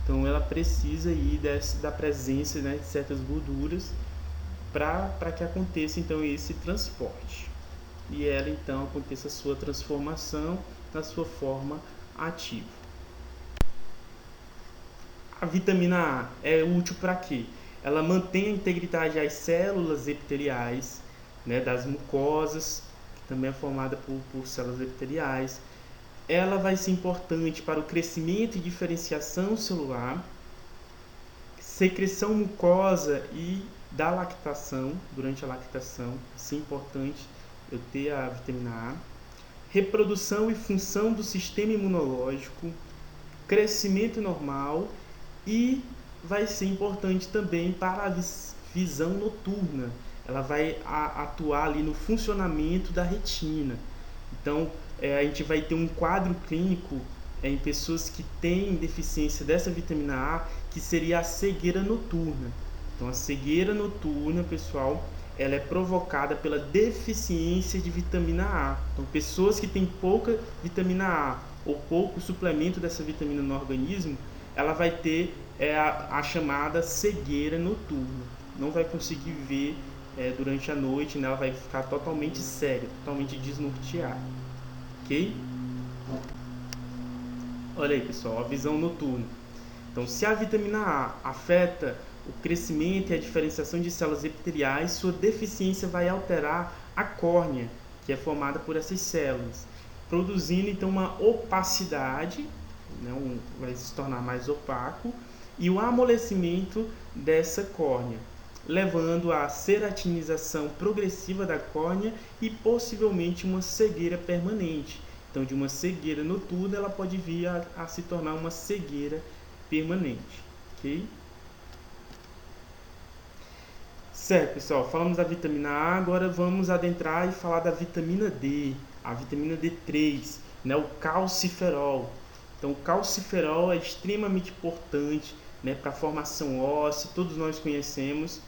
Então ela precisa aí da presença, né, de certas gorduras para que aconteça então esse transporte. E ela então aconteça a sua transformação na sua forma ativa. A vitamina A é útil para quê? Ela mantém a integridade das células epiteliais, né, das mucosas, que também é formada por células epiteliais. Ela vai ser importante para o crescimento e diferenciação celular, secreção mucosa e da lactação, durante a lactação. Isso é importante eu ter a vitamina A. Reprodução e função do sistema imunológico, crescimento normal, e vai ser importante também para a visão noturna. Ela vai atuar ali no funcionamento da retina. Então, a gente vai ter um quadro clínico em pessoas que têm deficiência dessa vitamina A, que seria a cegueira noturna. Então, a cegueira noturna, pessoal, ela é provocada pela deficiência de vitamina A. Então, pessoas que têm pouca vitamina A ou pouco suplemento dessa vitamina no organismo, ela vai ter a chamada cegueira noturna. Não vai conseguir ver durante a noite, né? Ela vai ficar totalmente cega, totalmente desnorteada. Ok? Olha aí, pessoal, a visão noturna. Então, se a vitamina A afeta o crescimento e a diferenciação de células epiteliais, sua deficiência vai alterar a córnea, que é formada por essas células, produzindo então uma opacidade, né, vai se tornar mais opaco, e o amolecimento dessa córnea, levando à ceratinização progressiva da córnea e possivelmente uma cegueira permanente. Então, de uma cegueira noturna, ela pode vir a se tornar uma cegueira permanente. Ok? Certo, pessoal, falamos da vitamina A, agora vamos adentrar e falar da vitamina D, a vitamina D3, né, o calciferol. Então, o calciferol é extremamente importante, né, para a formação óssea, todos nós conhecemos,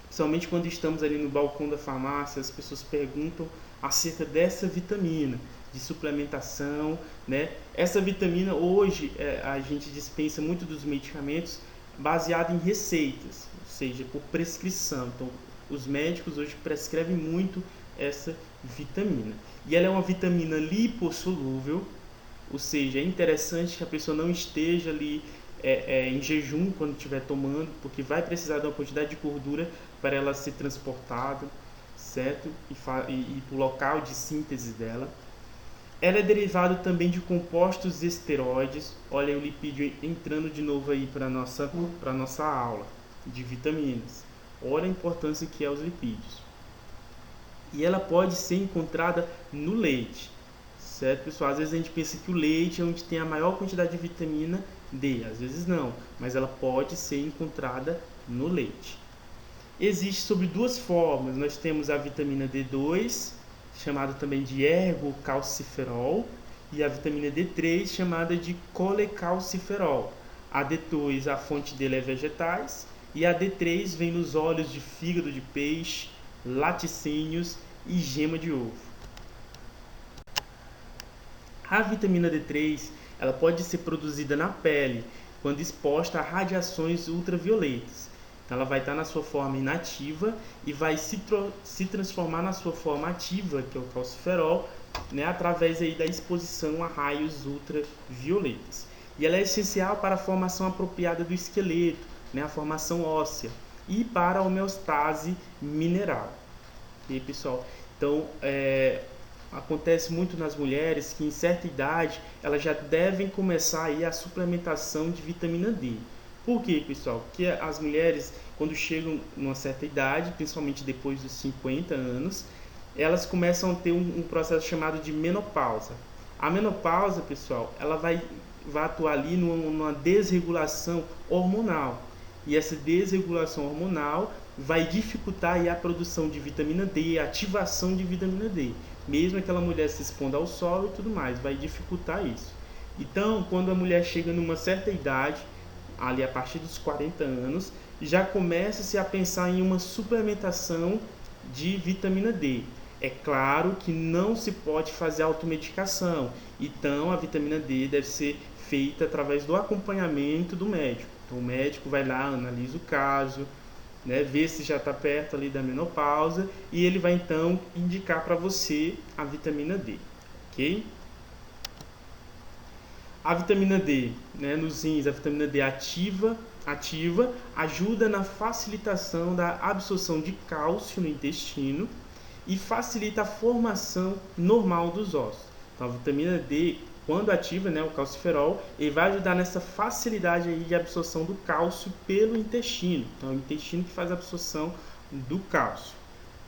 principalmente quando estamos ali no balcão da farmácia, as pessoas perguntam acerca dessa vitamina, de suplementação, né? Essa vitamina, hoje, a gente dispensa muito dos medicamentos baseado em receitas, ou seja, por prescrição. Então, os médicos hoje prescrevem muito essa vitamina. E ela é uma vitamina lipossolúvel, ou seja, é interessante que a pessoa não esteja ali em jejum quando estiver tomando, porque vai precisar de uma quantidade de gordura para ela ser transportada, certo? E para o local de síntese dela. Ela é derivada também de compostos esteroides. Olha o lipídio entrando de novo aí para a nossa aula de vitaminas. Olha a importância que é os lipídios. E ela pode ser encontrada no leite, certo, pessoal? Às vezes a gente pensa que o leite é onde tem a maior quantidade de vitamina D. Às vezes não, mas ela pode ser encontrada no leite. Existe sobre duas formas. Nós temos a vitamina D2, chamada também de ergocalciferol, e a vitamina D3, chamada de colecalciferol. A D2, a fonte dele é vegetais, e a D3 vem nos óleos de fígado de peixe, laticínios e gema de ovo. A vitamina D3, ela pode ser produzida na pele quando exposta a radiações ultravioletas. Então, ela vai estar na sua forma inativa e vai se transformar na sua forma ativa, que é o calciferol, né, através aí da exposição a raios ultravioletas. E ela é essencial para a formação apropriada do esqueleto, né, a formação óssea, e para a homeostase mineral. E pessoal, então acontece muito nas mulheres que em certa idade elas já devem começar aí a suplementação de vitamina D. Por quê, pessoal? Porque as mulheres, quando chegam numa certa idade, principalmente depois dos 50 anos, elas começam a ter um processo chamado de menopausa. A menopausa, pessoal, ela vai atuar ali numa desregulação hormonal. E essa desregulação hormonal vai dificultar aí a produção de vitamina D, a ativação de vitamina D. Mesmo aquela mulher se expondo ao sol e tudo mais, vai dificultar isso. Então, quando a mulher chega numa certa idade, ali a partir dos 40 anos, já começa-se a pensar em uma suplementação de vitamina D. É claro que não se pode fazer automedicação, então a vitamina D deve ser feita através do acompanhamento do médico. Então o médico vai lá, analisa o caso, né, vê se já está perto ali da menopausa e ele vai então indicar para você a vitamina D, ok? A vitamina D, né, nos rins, a vitamina D ativa ajuda na facilitação da absorção de cálcio no intestino e facilita a formação normal dos ossos. Então a vitamina D, quando ativa, né, o calciferol, ele vai ajudar nessa facilidade aí de absorção do cálcio pelo intestino. Então é o intestino que faz a absorção do cálcio.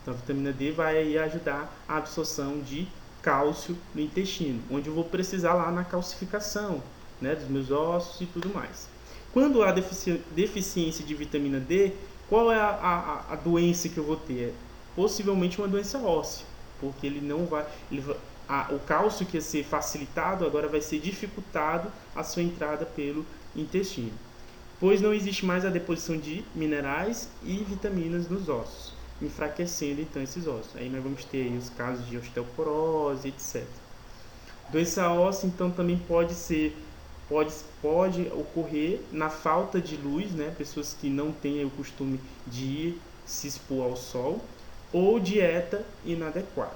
Então a vitamina D vai aí ajudar a absorção de cálcio no intestino, onde eu vou precisar lá na calcificação, né, dos meus ossos e tudo mais. Quando há deficiência de vitamina D, qual é a doença que eu vou ter? Possivelmente uma doença óssea, porque o cálcio que ia ser facilitado agora vai ser dificultado a sua entrada pelo intestino, pois não existe mais a deposição de minerais e vitaminas nos ossos, enfraquecendo então esses ossos. Aí nós vamos ter aí os casos de osteoporose, etc. Doença óssea então também pode ocorrer na falta de luz, né? Pessoas que não têm o costume de ir se expor ao sol, ou dieta inadequada.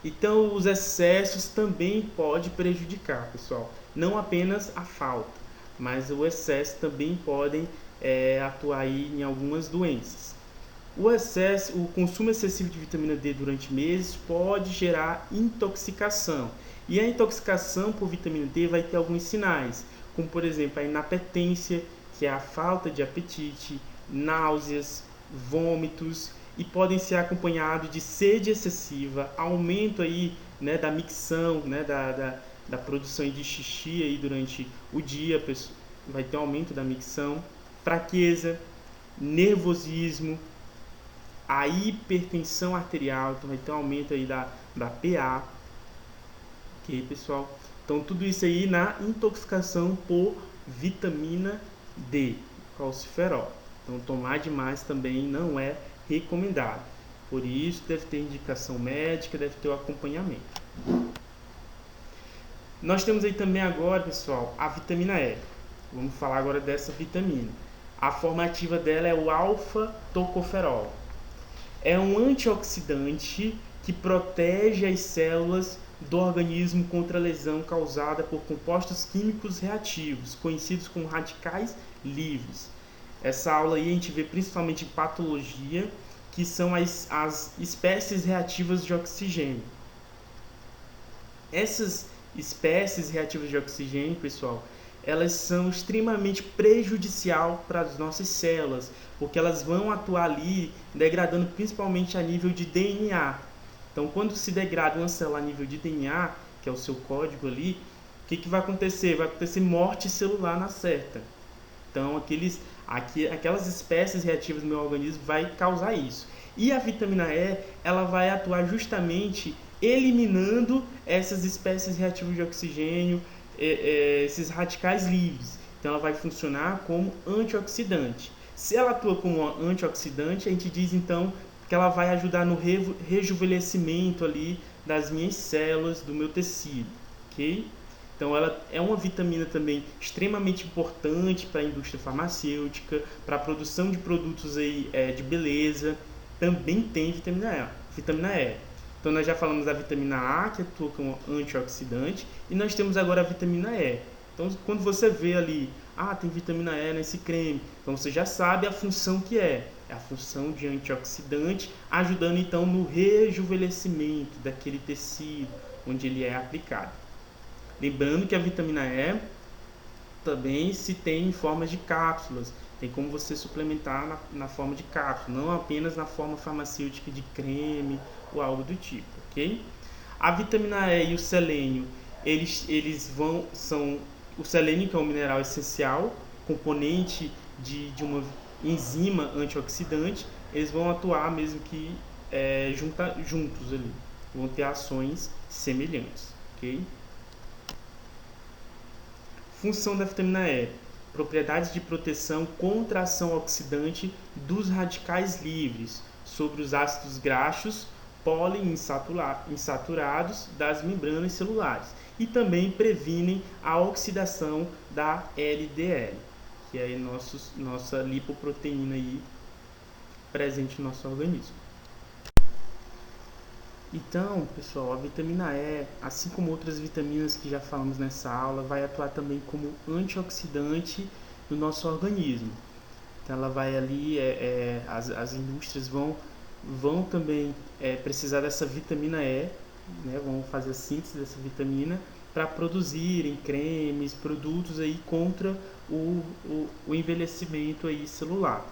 Então os excessos também podem prejudicar, pessoal, não apenas a falta. mas o excesso também pode atuar aí em algumas doenças. O consumo excessivo de vitamina D durante meses pode gerar intoxicação. E a intoxicação por vitamina D vai ter alguns sinais, como por exemplo a inapetência, que é a falta de apetite, náuseas, vômitos, e podem ser acompanhados de sede excessiva, aumento aí, né, da micção, né, da produção de xixi aí durante o dia, vai ter um aumento da micção, fraqueza, nervosismo, a hipertensão arterial, então vai ter um aumento aí da PA, ok, pessoal? Então tudo isso aí na intoxicação por vitamina D, calciferol. Então tomar demais também não é recomendado. Por isso deve ter indicação médica, deve ter o acompanhamento. Nós temos aí também agora, pessoal, a vitamina E. Vamos falar agora dessa vitamina. A forma ativa dela é o alfa-tocoferol. É um antioxidante que protege as células do organismo contra a lesão causada por compostos químicos reativos, conhecidos como radicais livres. Essa aula aí a gente vê principalmente em patologia, que são as espécies reativas de oxigênio. Essas espécies reativas de oxigênio, pessoal, elas são extremamente prejudiciais para as nossas células, porque elas vão atuar ali degradando principalmente a nível de DNA. Então, quando se degrada uma célula a nível de DNA, que é o seu código ali, o que vai acontecer? Vai acontecer morte celular na certa. Então, aquelas espécies reativas no meu organismo vai causar isso. E a vitamina E, ela vai atuar justamente eliminando essas espécies reativas de oxigênio, esses radicais livres. Então ela vai funcionar como antioxidante. Se ela atua como antioxidante, a gente diz então que ela vai ajudar no rejuvenescimento ali das minhas células, do meu tecido, ok? Então ela é uma vitamina também extremamente importante para a indústria farmacêutica, para a produção de produtos aí, de beleza. Também tem vitamina E. Então nós já falamos da vitamina A, que atua como antioxidante, e nós temos agora a vitamina E. Então quando você vê ali, tem vitamina E nesse creme, então você já sabe a função que é. É a função de antioxidante, ajudando então no rejuvenescimento daquele tecido onde ele é aplicado. Lembrando que a vitamina E também se tem em formas de cápsulas. Tem como você suplementar na forma de cápsula, não apenas na forma farmacêutica de creme ou algo do tipo, ok? A vitamina E e o selênio, o selênio, que é um mineral essencial, componente de uma enzima antioxidante, eles vão atuar mesmo que juntos ali, vão ter ações semelhantes, ok? Função da vitamina E: propriedades de proteção contra a ação oxidante dos radicais livres sobre os ácidos graxos poliinsaturados das membranas celulares, e também previnem a oxidação da LDL, que é nossa lipoproteína aí presente no nosso organismo. Então, pessoal, a vitamina E, assim como outras vitaminas que já falamos nessa aula, vai atuar também como antioxidante no nosso organismo. Então, ela vai ali, as indústrias vão também precisar dessa vitamina E, né, vão fazer a síntese dessa vitamina para produzirem cremes, produtos aí contra o envelhecimento aí celular,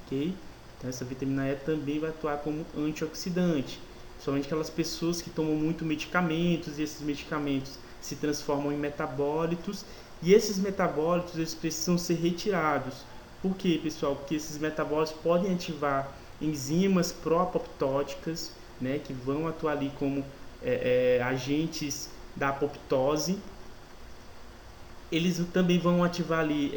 ok? Então, essa vitamina E também vai atuar como antioxidante. Somente aquelas pessoas que tomam muito medicamentos e esses medicamentos se transformam em metabólitos, e esses metabólitos eles precisam ser retirados. Por quê, pessoal? Porque esses metabólitos podem ativar enzimas pró-apoptóticas, né, que vão atuar ali como agentes da apoptose. Eles também vão ativar ali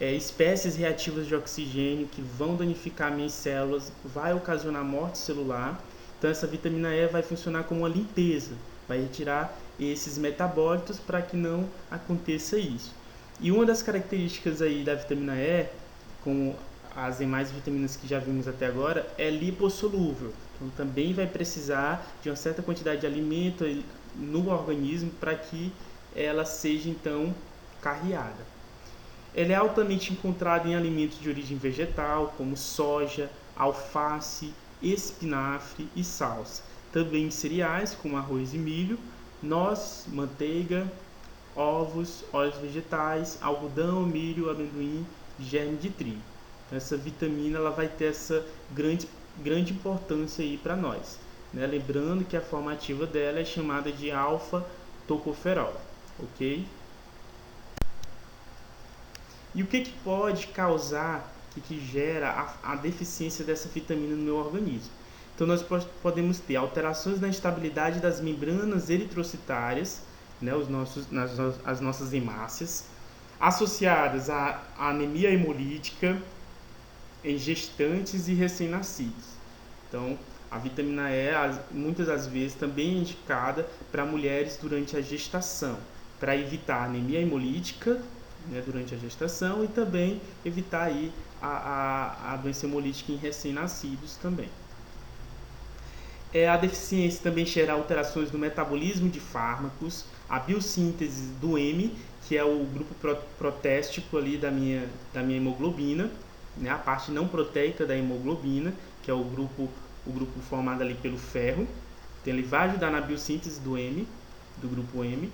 espécies reativas de oxigênio que vão danificar minhas células, vai ocasionar morte celular. Então essa vitamina E vai funcionar como uma limpeza, vai retirar esses metabólitos para que não aconteça isso. E uma das características aí da vitamina E, como as demais vitaminas que já vimos até agora, é lipossolúvel. Então também vai precisar de uma certa quantidade de alimento no organismo para que ela seja então carreada. Ele é altamente encontrado em alimentos de origem vegetal, como soja, alface, espinafre e salsa. Também em cereais, como arroz e milho, nozes, manteiga, ovos, óleos vegetais, algodão, milho, amendoim, germe de trigo. Então, essa vitamina ela vai ter essa grande importância aí para nós, né? Lembrando que a forma ativa dela é chamada de alfa-tocoferol, ok? E o que pode causar, que gera a deficiência dessa vitamina no meu organismo? Então, nós podemos ter alterações na estabilidade das membranas eritrocitárias, né, as nossas hemácias, associadas à anemia hemolítica em gestantes e recém-nascidos. Então, a vitamina E, muitas das vezes, também é indicada para mulheres durante a gestação, para evitar a anemia hemolítica, né, durante a gestação, e também evitar aí a doença hemolítica em recém-nascidos também. A deficiência também gera alterações no metabolismo de fármacos, a biossíntese do M, que é o grupo protéstico ali da minha hemoglobina, né, a parte não proteica da hemoglobina, que é o grupo formado ali pelo ferro. Então, ele vai ajudar na biossíntese do M, do grupo M.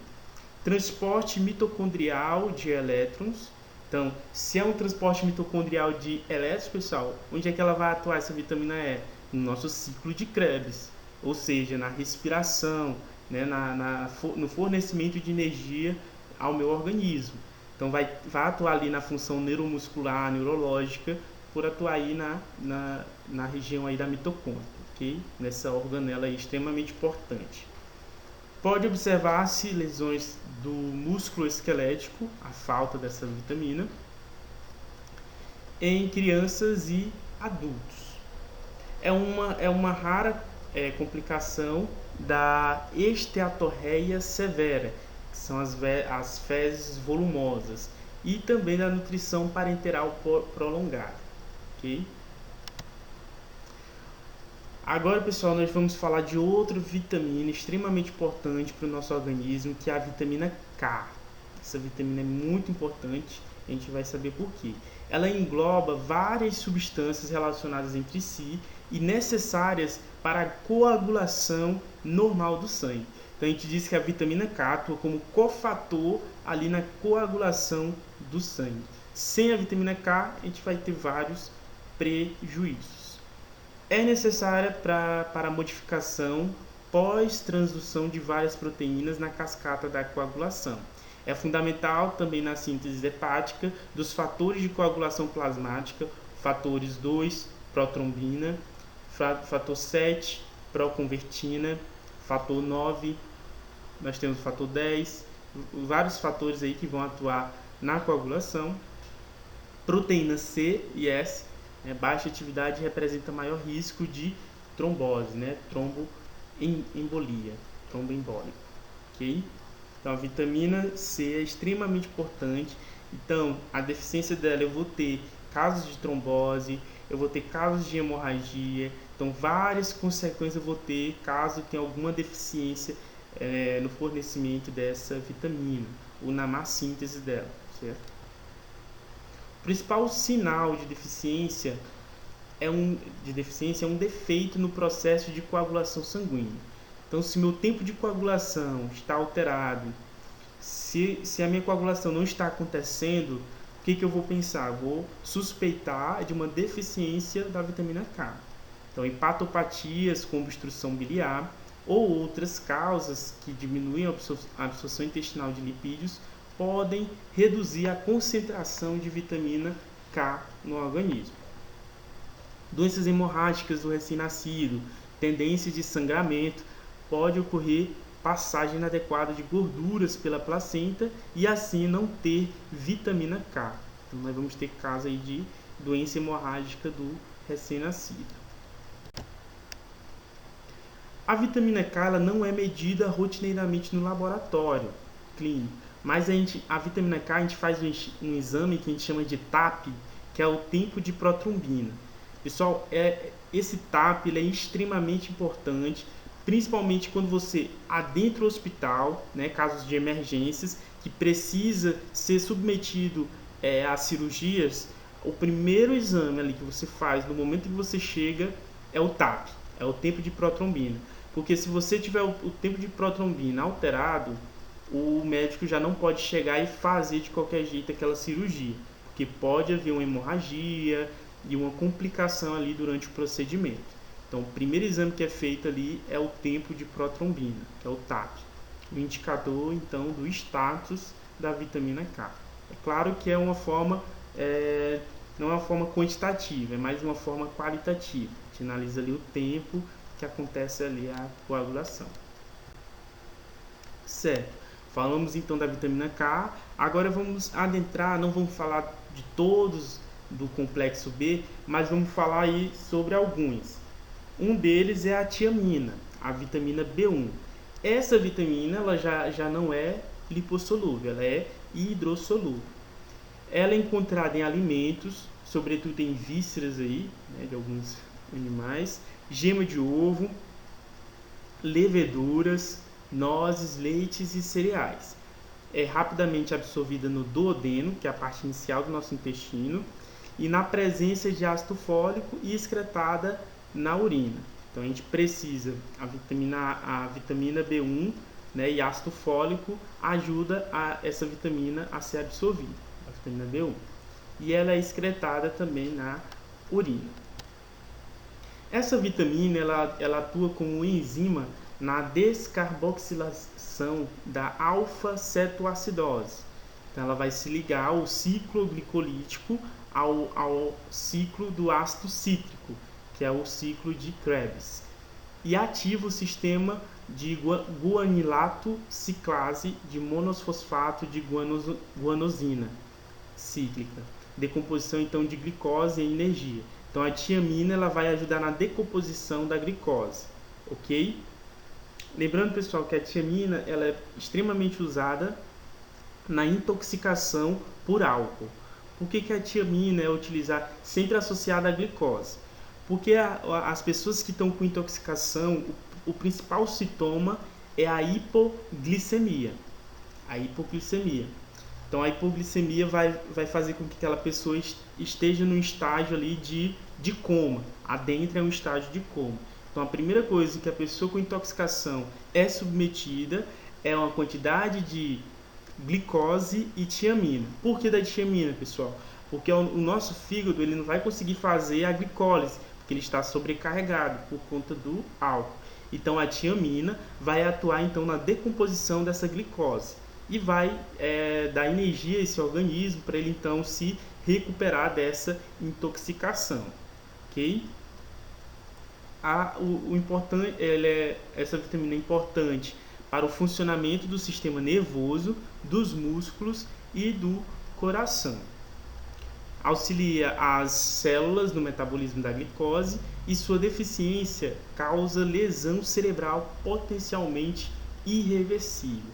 Transporte mitocondrial de elétrons. Então, se é um transporte mitocondrial de elétrons, pessoal, onde é que ela vai atuar essa vitamina E? No nosso ciclo de Krebs, ou seja, na respiração, né, no fornecimento de energia ao meu organismo. Então, vai atuar ali na função neuromuscular, neurológica, por atuar aí na região aí da mitocôndria, ok? Nessa organela aí extremamente importante. Pode observar-se lesões do músculo esquelético, a falta dessa vitamina, em crianças e adultos. É uma rara complicação da esteatorreia severa, que são as fezes volumosas, e também da nutrição parenteral prolongada. Okay? Agora, pessoal, nós vamos falar de outra vitamina extremamente importante para o nosso organismo, que é a vitamina K. Essa vitamina é muito importante, a gente vai saber por quê. Ela engloba várias substâncias relacionadas entre si e necessárias para a coagulação normal do sangue. Então, a gente diz que a vitamina K atua como cofator ali na coagulação do sangue. Sem a vitamina K, a gente vai ter vários prejuízos. É necessária para a modificação pós-transdução de várias proteínas na cascata da coagulação. É fundamental também na síntese hepática dos fatores de coagulação plasmática, fatores 2, protrombina, fator 7, proconvertina, fator 9, nós temos o fator 10, vários fatores aí que vão atuar na coagulação. Proteína C e S, baixa atividade representa maior risco de trombose, né? Tromboembolia, tromboembólico, ok? Então, a vitamina C é extremamente importante. Então, a deficiência dela, eu vou ter casos de trombose, eu vou ter casos de hemorragia. Então, várias consequências eu vou ter caso tenha alguma deficiência no fornecimento dessa vitamina ou na má síntese dela, certo? O principal sinal de deficiência é um defeito no processo de coagulação sanguínea. Então, se meu tempo de coagulação está alterado, se a minha coagulação não está acontecendo, o que eu vou pensar? Vou suspeitar de uma deficiência da vitamina K. Então, hepatopatias com obstrução biliar ou outras causas que diminuem a absorção intestinal de lipídios podem reduzir a concentração de vitamina K no organismo. Doenças hemorrágicas do recém-nascido, tendências de sangramento, pode ocorrer passagem inadequada de gorduras pela placenta e assim não ter vitamina K. Então, nós vamos ter caso aí de doença hemorrágica do recém-nascido. A vitamina K ela não é medida rotineiramente no laboratório clínico, mas a vitamina K a gente faz um exame que a gente chama de TAP, que é o tempo de protrombina. Pessoal, esse TAP ele é extremamente importante, principalmente quando você adentra o hospital, né, casos de emergências, que precisa ser submetido as cirurgias, o primeiro exame ali que você faz no momento que você chega é o TAP, é o tempo de protrombina. Porque se você tiver o tempo de protrombina alterado, o médico já não pode chegar e fazer de qualquer jeito aquela cirurgia, porque pode haver uma hemorragia e uma complicação ali durante o procedimento. Então, o primeiro exame que é feito ali é o tempo de protrombina, que é o TAP, o indicador então do status da vitamina K. É claro que é uma forma, não é uma forma quantitativa, é mais uma forma qualitativa. A gente analisa ali o tempo que acontece ali a coagulação. Certo. Falamos então da vitamina K. Agora vamos adentrar, não vamos falar de todos do complexo B, mas vamos falar aí sobre alguns. Um deles é a tiamina, a vitamina B1. Essa vitamina ela já não é lipossolúvel, ela é hidrossolúvel. Ela é encontrada em alimentos, sobretudo em vísceras aí, né, de alguns animais, gema de ovo, leveduras, nozes, leites e cereais. É rapidamente absorvida no duodeno, que é a parte inicial do nosso intestino, e na presença de ácido fólico e excretada na urina. Então a gente precisa a vitamina B1, né, e ácido fólico ajuda essa vitamina a ser absorvida, a vitamina B1. E ela é excretada também na urina. Essa vitamina ela atua como enzima na descarboxilação da alfa-cetoacidose. Então ela vai se ligar ao ciclo glicolítico ao ciclo do ácido cítrico, que é o ciclo de Krebs, e ativa o sistema de guanilato ciclase de monosfosfato de guanosina cíclica, decomposição então de glicose e energia. Então a tiamina ela vai ajudar na decomposição da glicose, ok? Lembrando, pessoal, que a tiamina ela é extremamente usada na intoxicação por álcool. Por que a tiamina é utilizada sempre associada à glicose? Porque as pessoas que estão com intoxicação, o principal sintoma é a hipoglicemia. A hipoglicemia. Então a hipoglicemia vai fazer com que aquela pessoa esteja num estágio ali de coma. Adentra um estágio de coma. Então a primeira coisa que a pessoa com intoxicação é submetida é uma quantidade de glicose e tiamina. Por que da tiamina, pessoal? Porque o nosso fígado ele não vai conseguir fazer a glicólise, porque ele está sobrecarregado por conta do álcool. Então a tiamina vai atuar então na decomposição dessa glicose e vai dar energia a esse organismo para ele então se recuperar dessa intoxicação, ok? Essa vitamina é importante para o funcionamento do sistema nervoso, dos músculos e do coração. Auxilia as células no metabolismo da glicose e sua deficiência causa lesão cerebral potencialmente irreversível.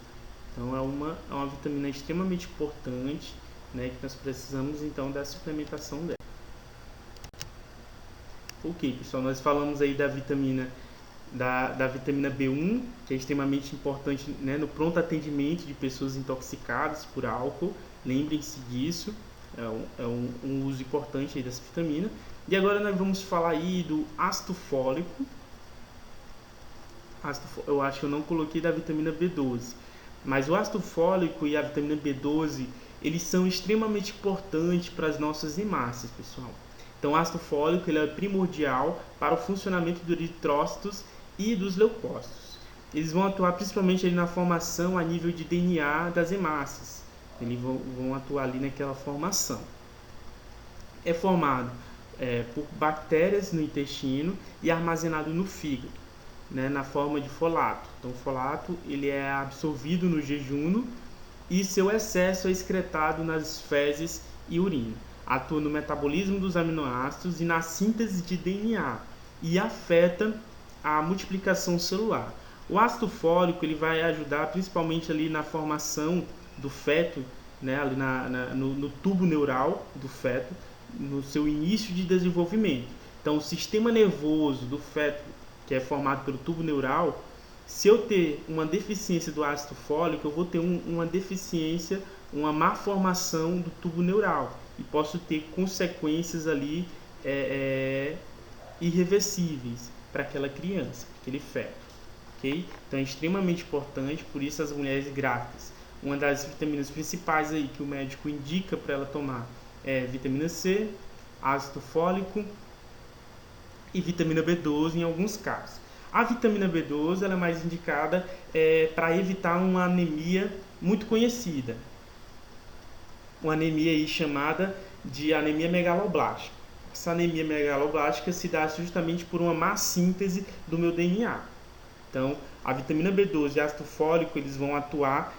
Então é uma vitamina extremamente importante, né, que nós precisamos então da suplementação dela. Ok, pessoal, nós falamos aí da vitamina B1, que é extremamente importante, né, no pronto atendimento de pessoas intoxicadas por álcool. Lembrem-se disso, é um uso importante aí dessa vitamina. E agora nós vamos falar aí do ácido fólico. Eu acho que eu não coloquei da vitamina B12, mas o ácido fólico e a vitamina B12, eles são extremamente importantes para as nossas hemácias, pessoal. Então o ácido fólico ele é primordial para o funcionamento dos eritrócitos e dos leucócitos. Eles vão atuar principalmente ali na formação a nível de DNA das hemácias. Eles vão atuar ali naquela formação. É formado por bactérias no intestino e armazenado no fígado, né, na forma de folato. Então o folato ele é absorvido no jejum e seu excesso é excretado nas fezes e urina. Atua no metabolismo dos aminoácidos e na síntese de DNA e afeta a multiplicação celular. O ácido fólico ele vai ajudar principalmente ali na formação do feto, né, ali no tubo neural do feto, no seu início de desenvolvimento. Então o sistema nervoso do feto, que é formado pelo tubo neural, se eu ter uma deficiência do ácido fólico, eu vou ter uma deficiência uma má formação do tubo neural e posso ter consequências ali irreversíveis para aquela criança, aquele feto, ok? Então é extremamente importante, por isso as mulheres grávidas, uma das vitaminas principais aí que o médico indica para ela tomar é vitamina C, ácido fólico e vitamina B12 em alguns casos. A vitamina B12 ela é mais indicada para evitar uma anemia muito conhecida, uma anemia aí chamada de anemia megaloblástica. Essa anemia megaloblástica se dá justamente por uma má síntese do meu DNA. Então, a vitamina B12 e ácido fólico eles vão atuar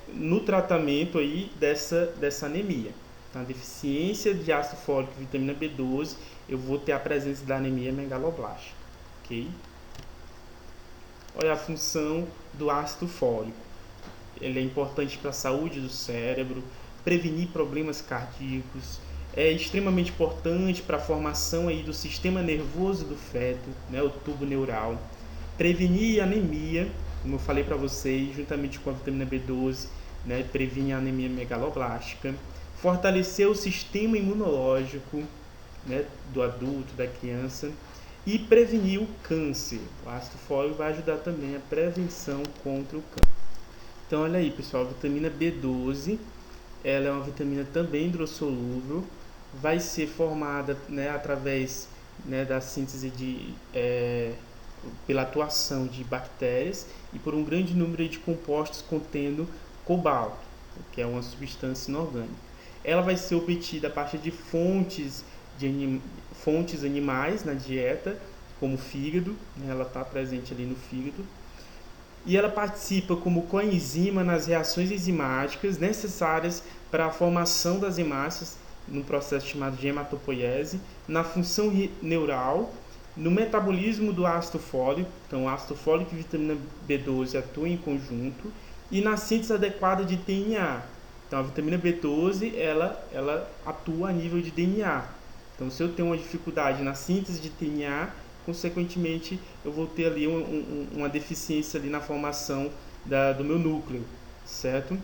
no tratamento aí dessa anemia. Então, a deficiência de ácido fólico e vitamina B12, eu vou ter a presença da anemia megaloblástica. Ok? Olha a função do ácido fólico. Ele é importante para a saúde do cérebro, prevenir problemas cardíacos, é extremamente importante para a formação aí do sistema nervoso do feto, né, o tubo neural, prevenir anemia, como eu falei para vocês, juntamente com a vitamina B12, né, previne a anemia megaloblástica, fortalecer o sistema imunológico, né, do adulto, da criança, e prevenir o câncer. O ácido fólico vai ajudar também a prevenção contra o câncer. Então olha aí, pessoal, a vitamina B12, ela é uma vitamina também hidrossolúvel, vai ser formada, né, através, né, da síntese pela atuação de bactérias e por um grande número de compostos contendo cobalto, que é uma substância inorgânica. Ela vai ser obtida a partir de fontes animais na dieta, como o fígado, né, ela está presente ali no fígado. E ela participa como coenzima nas reações enzimáticas necessárias para a formação das hemácias no processo chamado de hematopoiese, na função neural, no metabolismo do ácido fólico, então ácido fólico e vitamina B12 atuam em conjunto, e na síntese adequada de DNA. Então a vitamina B12 ela atua a nível de DNA. Então se eu tenho uma dificuldade na síntese de DNA, consequentemente eu vou ter ali uma deficiência ali na formação do meu núcleo, certo?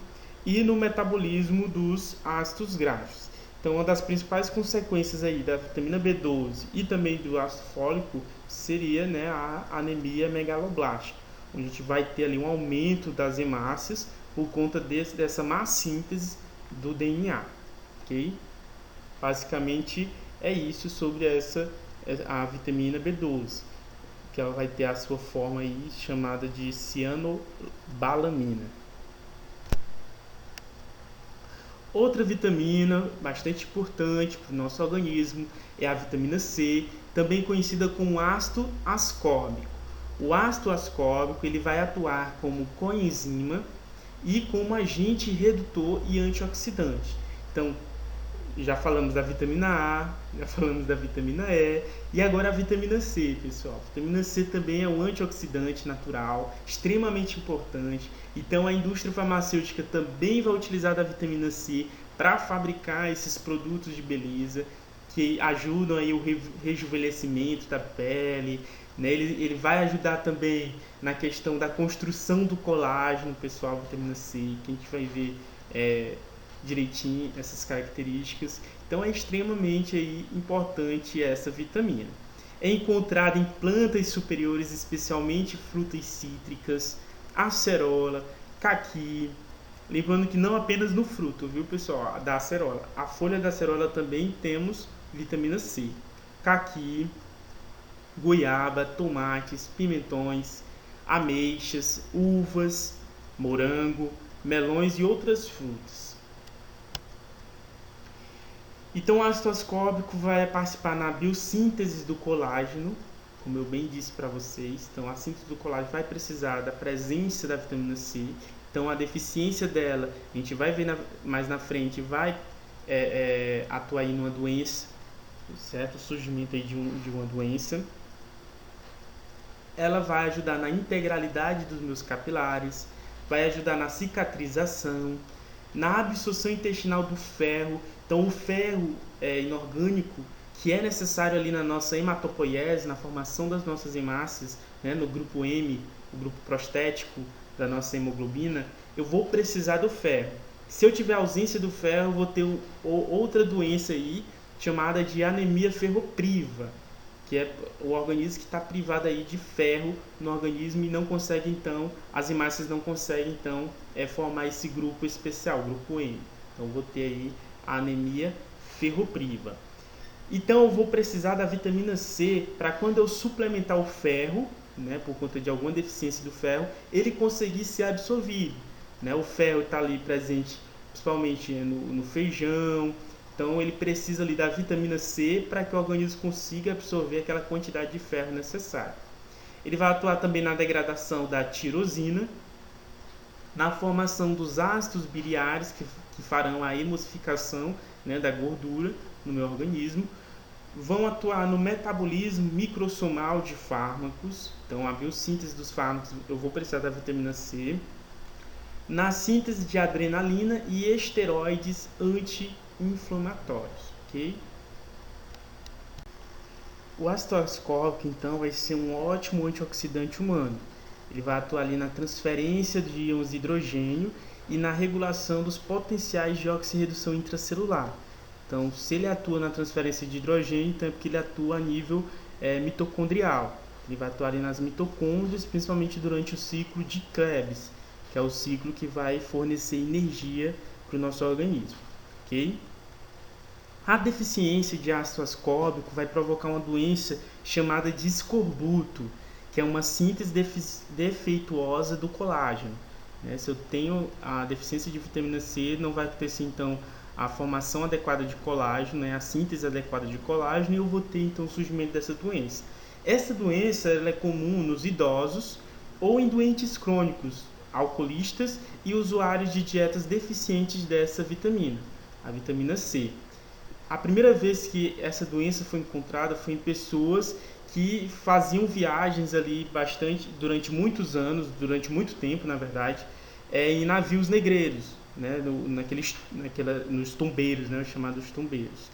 E no metabolismo dos ácidos graxos. Então uma das principais consequências aí da vitamina B12 e também do ácido fólico seria, né, a anemia megaloblástica, onde a gente vai ter ali um aumento das hemácias por conta dessa má síntese do DNA, ok? Basicamente é isso sobre a vitamina B12, que ela vai ter a sua forma aí chamada de cianobalamina. Outra vitamina bastante importante para o nosso organismo é a vitamina C, também conhecida como ácido ascórbico. O ácido ascórbico ele vai atuar como coenzima e como agente redutor e antioxidante. Então, já falamos da vitamina A, já falamos da vitamina E e agora a vitamina C, pessoal. A vitamina C também é um antioxidante natural, extremamente importante. Então a indústria farmacêutica também vai utilizar a vitamina C para fabricar esses produtos de beleza que ajudam aí o rejuvenescimento da pele, né? Ele vai ajudar também na questão da construção do colágeno, pessoal, a vitamina C, que a gente vai ver direitinho essas características. Então é extremamente aí importante essa vitamina. É encontrada em plantas superiores, especialmente frutas cítricas, acerola, caqui. Lembrando que não apenas no fruto, viu, pessoal, da acerola. A folha da acerola também temos vitamina C. Caqui, goiaba, tomates, pimentões, ameixas, uvas, morango, melões e outras frutas. Então o ácido ascórbico vai participar na biossíntese do colágeno, como eu bem disse para vocês. Então a síntese do colágeno vai precisar da presença da vitamina C. Então a deficiência dela, a gente vai ver mais na frente, vai atuar em uma doença, certo? O surgimento aí de uma doença. Ela vai ajudar na integralidade dos meus capilares, vai ajudar na cicatrização, na absorção intestinal do ferro. Então o ferro inorgânico que é necessário ali na nossa hematopoiese, na formação das nossas hemácias, né, no grupo M, o grupo prostético da nossa hemoglobina, eu vou precisar do ferro. Se eu tiver ausência do ferro, eu vou ter outra doença aí, chamada de anemia ferropriva, que é o organismo que está privado aí de ferro no organismo e não consegue então, as hemácias não conseguem então formar esse grupo especial, grupo M. Então vou ter aí a anemia ferropriva. Então eu vou precisar da vitamina C para quando eu suplementar o ferro, né, por conta de alguma deficiência do ferro, ele conseguir ser absorvido. Né? O ferro está ali presente principalmente no feijão, então ele precisa ali da vitamina C para que o organismo consiga absorver aquela quantidade de ferro necessária. Ele vai atuar também na degradação da tirosina, na formação dos ácidos biliares que farão a emulsificação, né, da gordura no meu organismo. Vão atuar no metabolismo microsomal de fármacos, então a biossíntese dos fármacos eu vou precisar da vitamina C, na síntese de adrenalina e esteroides anti-inflamatórios, ok? O ácido ascórbico então vai ser um ótimo antioxidante humano. Ele vai atuar ali na transferência de íons de hidrogênio e na regulação dos potenciais de oxirredução intracelular. Então, se ele atua na transferência de hidrogênio, então é porque ele atua a nível mitocondrial. Ele vai atuar ali nas mitocôndrias, principalmente durante o ciclo de Krebs, que é o ciclo que vai fornecer energia para o nosso organismo. Okay? A deficiência de ácido ascórbico vai provocar uma doença chamada de escorbuto, que é uma síntese defeituosa do colágeno. Se eu tenho a deficiência de vitamina C, não vai acontecer então a formação adequada de colágeno, a síntese adequada de colágeno, e eu vou ter então o surgimento dessa doença. Essa doença ela é comum nos idosos ou em doentes crônicos, alcoolistas e usuários de dietas deficientes dessa vitamina, a vitamina C. A primeira vez que essa doença foi encontrada foi em pessoas que faziam viagens ali durante muitos anos, durante muito tempo, na verdade, em navios negreiros, né, nos tombeiros, né, chamados tombeiros.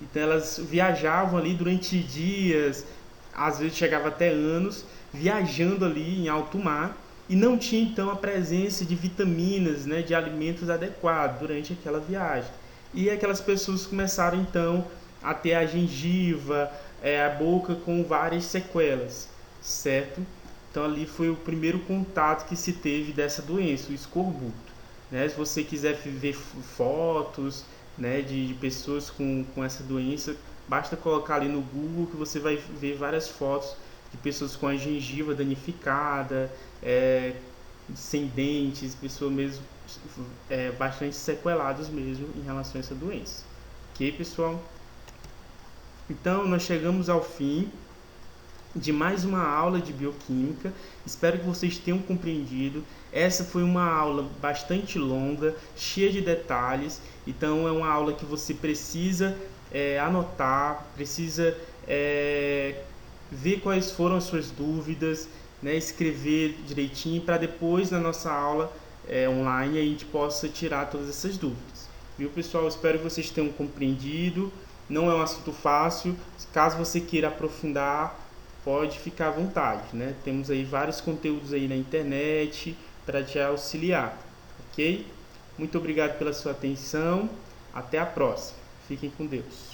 Então elas viajavam ali durante dias, às vezes chegava até anos, viajando ali em alto mar, e não tinha então a presença de vitaminas, né, de alimentos adequados durante aquela viagem. E aquelas pessoas começaram então a ter a gengiva, a boca com várias sequelas, certo? Então ali foi o primeiro contato que se teve dessa doença, o escorbuto. Né? Se você quiser ver fotos, né, de pessoas com essa doença, basta colocar ali no Google que você vai ver várias fotos de pessoas com a gengiva danificada, sem dentes, pessoas mesmo bastante sequeladas mesmo em relação a essa doença. Ok, pessoal? Então, nós chegamos ao fim de mais uma aula de bioquímica. Espero que vocês tenham compreendido. Essa foi uma aula bastante longa, cheia de detalhes. Então, é uma aula que você precisa anotar, precisa ver quais foram as suas dúvidas, né, escrever direitinho para depois na nossa aula online a gente possa tirar todas essas dúvidas. Viu, pessoal? Espero que vocês tenham compreendido. Não é um assunto fácil. Caso você queira aprofundar, pode ficar à vontade, né? Temos aí vários conteúdos aí na internet para te auxiliar, ok? Muito obrigado pela sua atenção. Até a próxima. Fiquem com Deus.